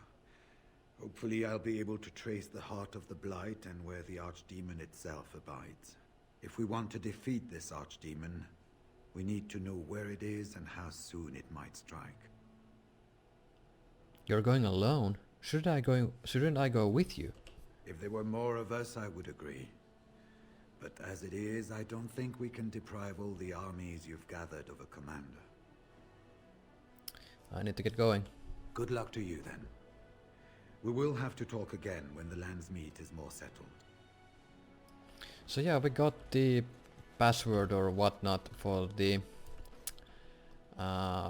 Hopefully I'll be able to trace the heart of the Blight and where the Archdemon itself abides. If we want to defeat this Archdemon, we need to know where it is and how soon it might strike. You're going alone? Shouldn't I go with you? If there were more of us, I would agree. But as it is, I don't think we can deprive all the armies you've gathered of a commander. I need to get going. Good luck to you, then. We will have to talk again when the Landsmeet is more settled. So yeah, we got the password or whatnot for the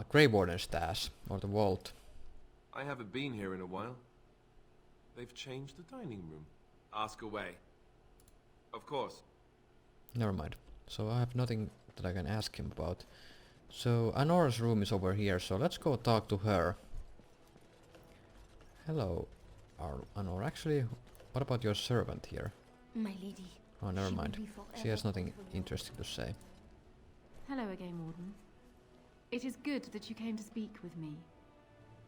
Grey Warden stash, or the vault. I haven't been here in a while. They've changed the dining room. Ask away. Of course. Never mind. So I have nothing that I can ask him about. So Anora's room is over here, so let's go talk to her. Hello, Anor. Actually, what about your servant here? My lady. Oh, never she will mind. be She forever has nothing grateful. interesting to say. Hello again, Warden. It is good that you came to speak with me.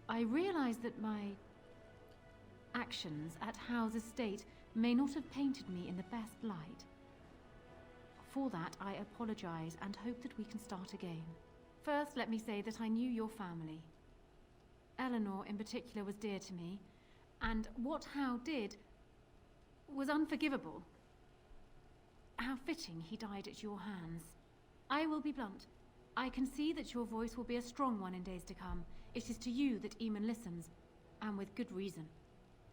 I realize that my actions at Howe's estate may not have painted me in the best light. For that, I apologize and hope that we can start again. First, let me say that I knew your family. Eleanor, in particular, was dear to me, and what Howe did was unforgivable. How fitting he died at your hands. I will be blunt. I can see that your voice will be a strong one in days to come. It is to you that Eamon listens, and with good reason.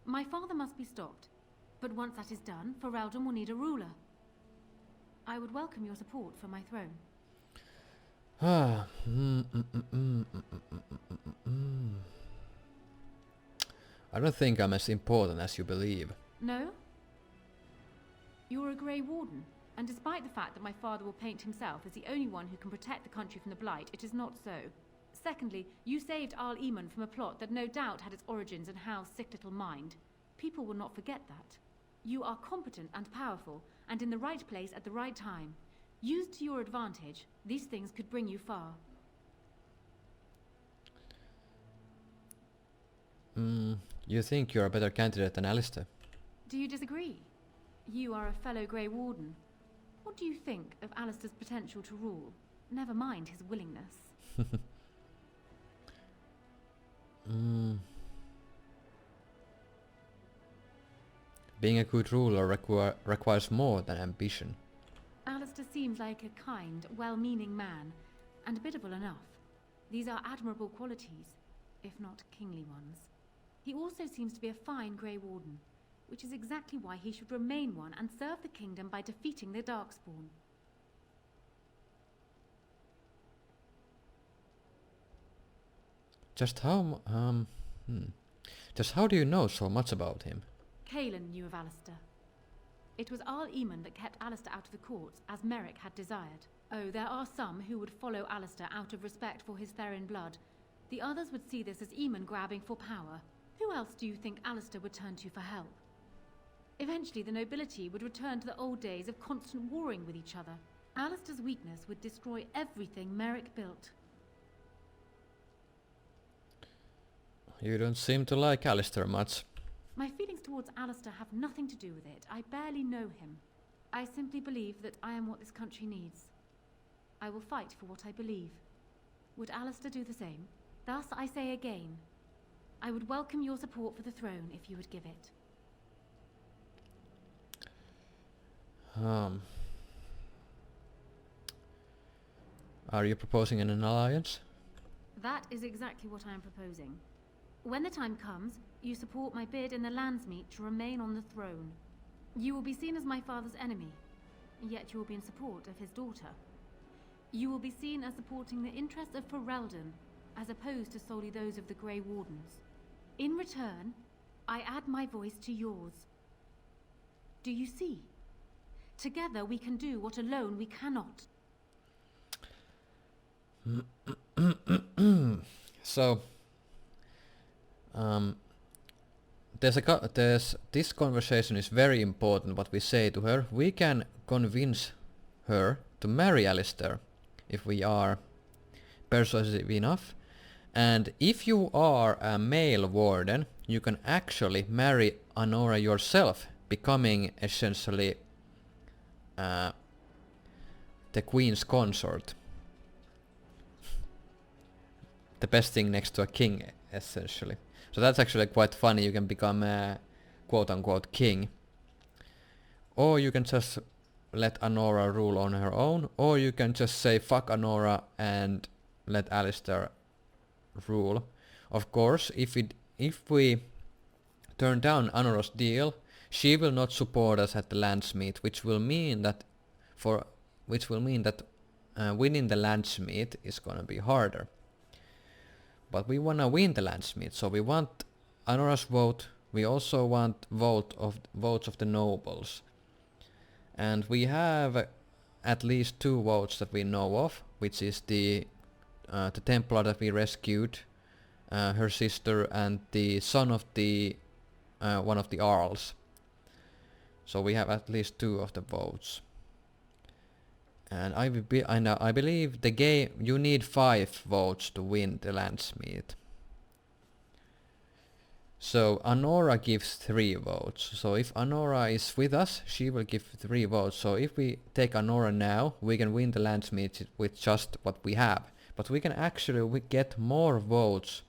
My father must be stopped, but once that is done, Ferelden will need a ruler. I would welcome your support for my throne. I don't think I'm as important as you believe. No? You're a Grey Warden, and despite the fact that my father will paint himself as the only one who can protect the country from the Blight, it is not so. Secondly, you saved Arl Eamon from a plot that no doubt had its origins in Hal's sick little mind. People will not forget that. You are competent and powerful, and in the right place at the right time. Used to your advantage, these things could bring you far. You think you're a better candidate than Alistair? Do you disagree? You are a fellow Grey Warden. What do you think of Alistair's potential to rule? Never mind his willingness. Being a good ruler requires more than ambition. Alistair seems like a kind, well-meaning man, and biddable enough. These are admirable qualities, if not kingly ones. He also seems to be a fine Grey Warden, which is exactly why he should remain one and serve the kingdom by defeating the Darkspawn. Just how do you know so much about him? Kaelin knew of Alistair. It was Arl Eamon that kept Alistair out of the courts, as Merrick had desired. Oh, there are some who would follow Alistair out of respect for his Therin blood. The others would see this as Eamon grabbing for power. Who else do you think Alistair would turn to for help? Eventually, the nobility would return to the old days of constant warring with each other. Alistair's weakness would destroy everything Merrick built. You don't seem to like Alistair much. My feelings towards Alistair have nothing to do with it. I barely know him. I simply believe that I am what this country needs. I will fight for what I believe. Would Alistair do the same? Thus, I say again, I would welcome your support for the throne if you would give it. Are you proposing an alliance? That is exactly what I am proposing. When the time comes, you support my bid in the Landsmeet to remain on the throne. You will be seen as my father's enemy, yet you will be in support of his daughter. You will be seen as supporting the interests of Ferelden, as opposed to solely those of the Grey Wardens. In return, I add my voice to yours. Do you see? Together we can do what alone we cannot. So, this conversation is very important. What we say to her, we can convince her to marry Alistair if we are persuasive enough. And if you are a male warden, you can actually marry Anora yourself, becoming essentially the queen's consort. The best thing next to a king, essentially. So that's actually quite funny. You can become a quote-unquote king. Or you can just let Anora rule on her own, or you can just say fuck Anora and let Alistair rule. Of course, if we turn down Anora's deal, she will not support us at the Landsmeet, which will mean that winning the Landsmeet is gonna be harder. But we wanna win the Landsmeet, so we want Anora's vote. We also want votes of the nobles, and we have at least 2 votes that we know of, which is the Templar that we rescued her sister, and the son of the one of the Arls. So we have at least 2 of the votes. And I believe the game you need 5 votes to win the Landsmeet. So Anora gives 3 votes. So if Anora is with us, she will give 3 votes. So if we take Anora now, we can win the Landsmeet with just what we have. But we can actually get more votes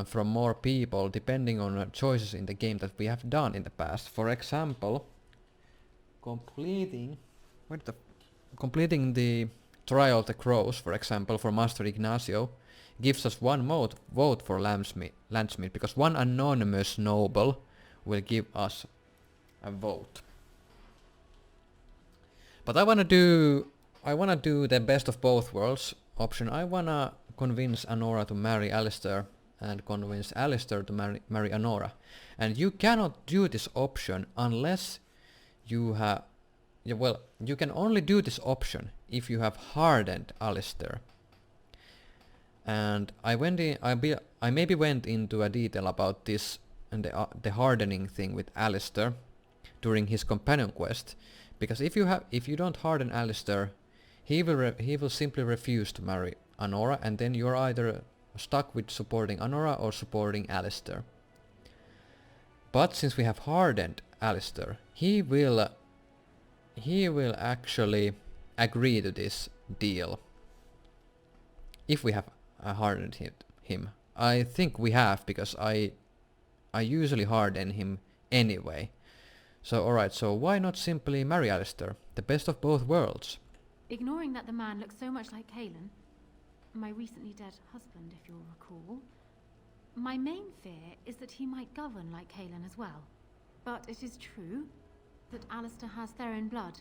from more people depending on choices in the game that we have done in the past. For example, completing the Trial of the Crows, for example, for Master Ignacio, gives us 1 vote for Landsmeet, because 1 anonymous noble will give us a vote. But I wanna do the best of both worlds option. I wanna convince Anora to marry Alistair and convince Alistair to marry Anora. And you cannot do this option unless you have... you can only do this option if you have hardened Alistair. And I maybe went into a detail about this and the hardening thing with Alistair during his companion quest, because if you don't harden Alistair, he will simply refuse to marry Anora, and then you're either stuck with supporting Anora or supporting Alistair. But since we have hardened Alistair, he will actually agree to this deal. If we have hardened him. I think we have, because I usually harden him anyway. So alright, so why not simply marry Alistair? The best of both worlds. Ignoring that the man looks so much like Cailan, my recently dead husband, if you'll recall, my main fear is that he might govern like Cailan as well. But it is true that Alistair has Therin blood.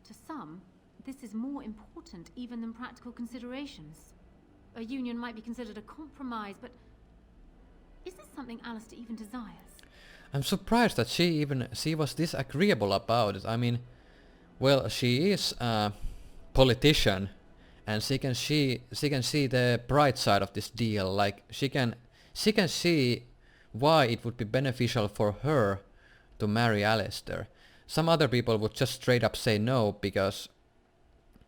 To some, this is more important even than practical considerations. A union might be considered a compromise, but is this something Alistair even desires? I'm surprised that she was this agreeable about it. I mean, well, she is a politician, and she can see the bright side of this deal. Like she can see why it would be beneficial for her to marry Alistair. Some other people would just straight up say no, because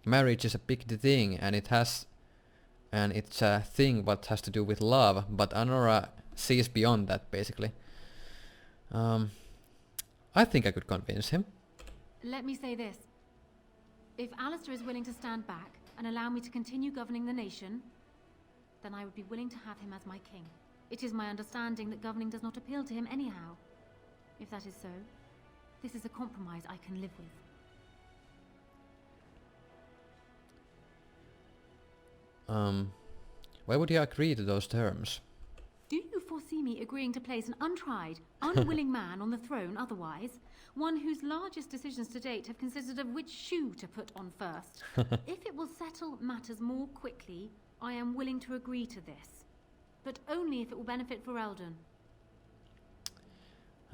marriage is a big thing, and it's a thing what has to do with love, but Anora sees beyond that, basically. I think I could convince him. Let me say this. If Alistair is willing to stand back and allow me to continue governing the nation, then I would be willing to have him as my king. It is my understanding that governing does not appeal to him anyhow. If that is so, this is a compromise I can live with. Why would you agree to those terms? Do you foresee me agreeing to place an untried, unwilling man on the throne otherwise? One whose largest decisions to date have consisted of which shoe to put on first. If it will settle matters more quickly, I am willing to agree to this. But only if it will benefit Ferelden.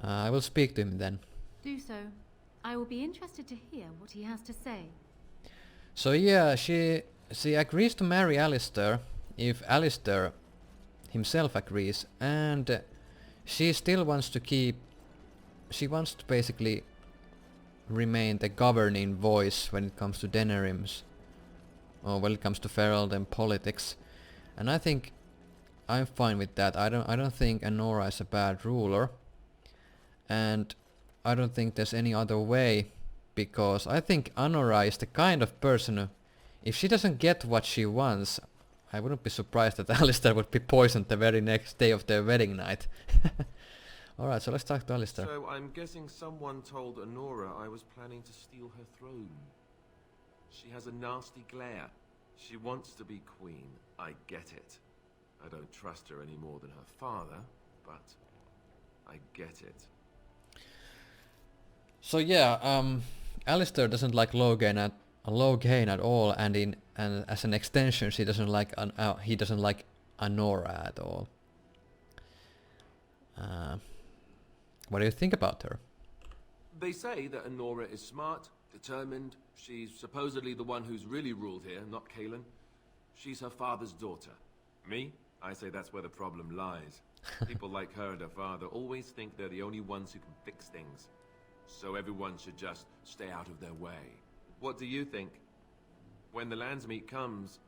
I will speak to him then. Do so. I will be interested to hear what he has to say. So yeah, she agrees to marry Alistair if Alistair himself agrees, and she still wants to basically remain the governing voice when it comes to Denerims, or when it comes to Ferelden politics, and I think I'm fine with that. I don't think Anora is a bad ruler, and I don't think there's any other way, because I think Anora is the kind of person who, if she doesn't get what she wants, I wouldn't be surprised that Alistair would be poisoned the very next day of their wedding night. Alright, so let's talk to Alistair. So I'm guessing someone told Anora I was planning to steal her throne. She has a nasty glare. She wants to be queen. I get it. I don't trust her any more than her father, but I get it. So yeah, Alistair doesn't like Loghain at all, and as an extension, he doesn't like Anora at all. What do you think about her? They say that Anora is smart, determined. She's supposedly the one who's really ruled here, not Cailan. She's her father's daughter. Me? I say that's where the problem lies. People like her and her father always think they're the only ones who can fix things. So everyone should just stay out of their way. What do you think? When the Landsmeet comes,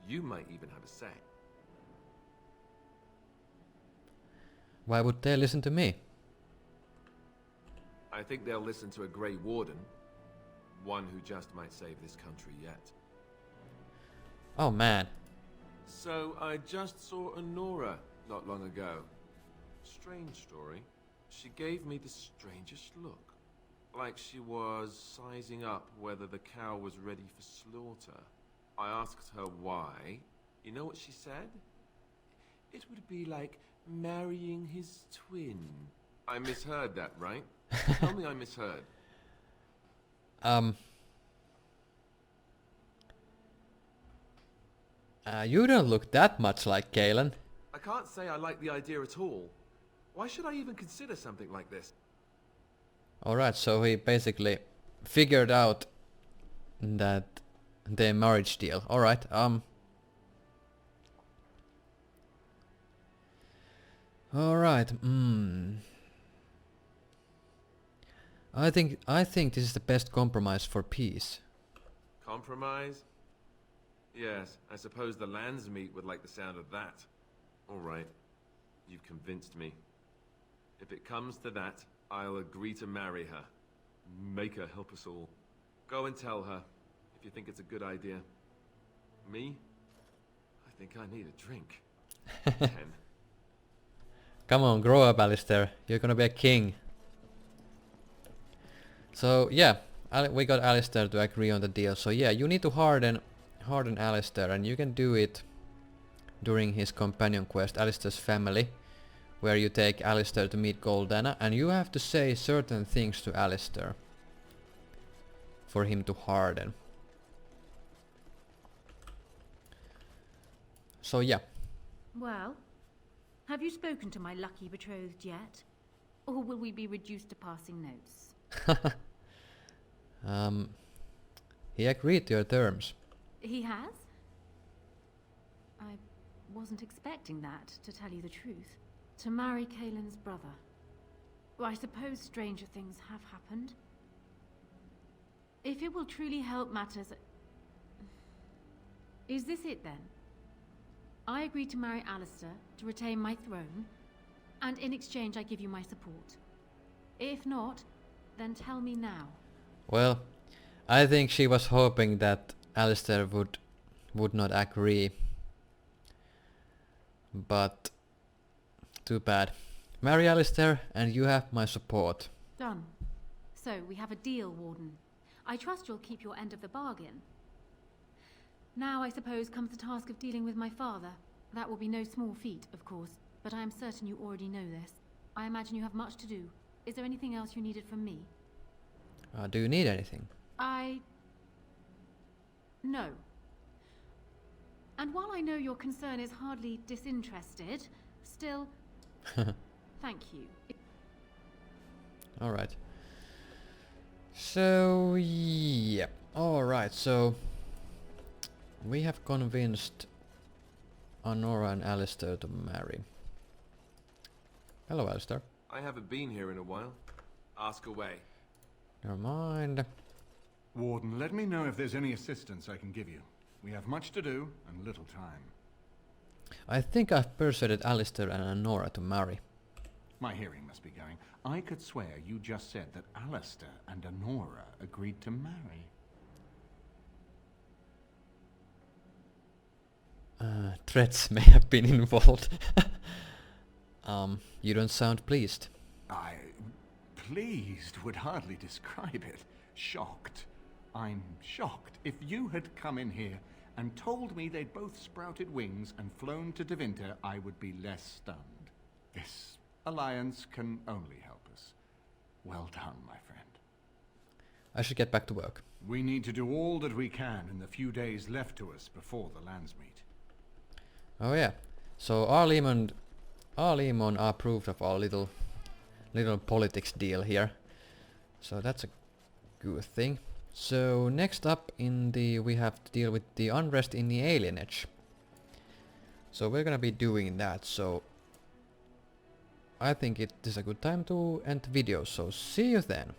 you might even have a say. Why would they listen to me? I think they'll listen to a Grey Warden. One who just might save this country yet. Oh man. So, I just saw Honora not long ago. Strange story. She gave me the strangest look. Like she was sizing up whether the cow was ready for slaughter. I asked her why. You know what she said? It would be like marrying his twin. I misheard that, right? Tell me I misheard. You don't look that much like Galen. I can't say I like the idea at all. Why should I even consider something like this? Alright, so he basically figured out that their marriage deal. Alright, Alright, I think this is the best compromise for peace. Compromise? Yes, I suppose the Landsmeet would like the sound of that. Alright, you've convinced me. If it comes to that, I'll agree to marry her. Make her help us all. Go and tell her, if you think it's a good idea. Me? I think I need a drink. 10. Come on, grow up, Alistair. You're gonna be a king. So yeah, we got Alistair to agree on the deal. So yeah, you need to harden Alistair, and you can do it during his companion quest, Alistair's Family, where you take Alistair to meet Goldana, and you have to say certain things to Alistair for him to harden. So yeah. Well, have you spoken to my lucky betrothed yet? Or will we be reduced to passing notes? He agreed to your terms. He has? I wasn't expecting that, to tell you the truth. To marry Kaelin's brother. Well, I suppose stranger things have happened. If it will truly help matters... Is this it then? I agree to marry Alistair to retain my throne, and in exchange I give you my support. If not, then tell me now. Well, I think she was hoping that Alistair would not agree. But too bad. Marry Alistair and you have my support. Done. So we have a deal, Warden. I trust you'll keep your end of the bargain. Now I suppose comes the task of dealing with my father. That will be no small feat, of course, but I am certain you already know this. I imagine you have much to do. Is there anything else you needed from me? Do you need anything? No. And while I know your concern is hardly disinterested, still... Thank you. Alright. So, yeah. Alright, so... We have convinced Honora and Alistair to marry. Hello, Alistair. I haven't been here in a while. Ask away. Never mind. Warden, let me know if there's any assistance I can give you. We have much to do and little time. I think I've persuaded Alistair and Honora to marry. My hearing must be going. I could swear you just said that Alistair and Honora agreed to marry. Threats may have been involved. You don't sound pleased. Pleased would hardly describe it. Shocked. I'm shocked. If you had come in here and told me they'd both sprouted wings and flown to Devinter, I would be less stunned. This alliance can only help us. Well done, my friend. I should get back to work. We need to do all that we can in the few days left to us before the Landsmeet. Oh yeah. So Arlimon approved of our little politics deal here. So that's a good thing. So next up we have to deal with the unrest in the Alienage. So we're gonna be doing that, so I think it is a good time to end the video, so see you then.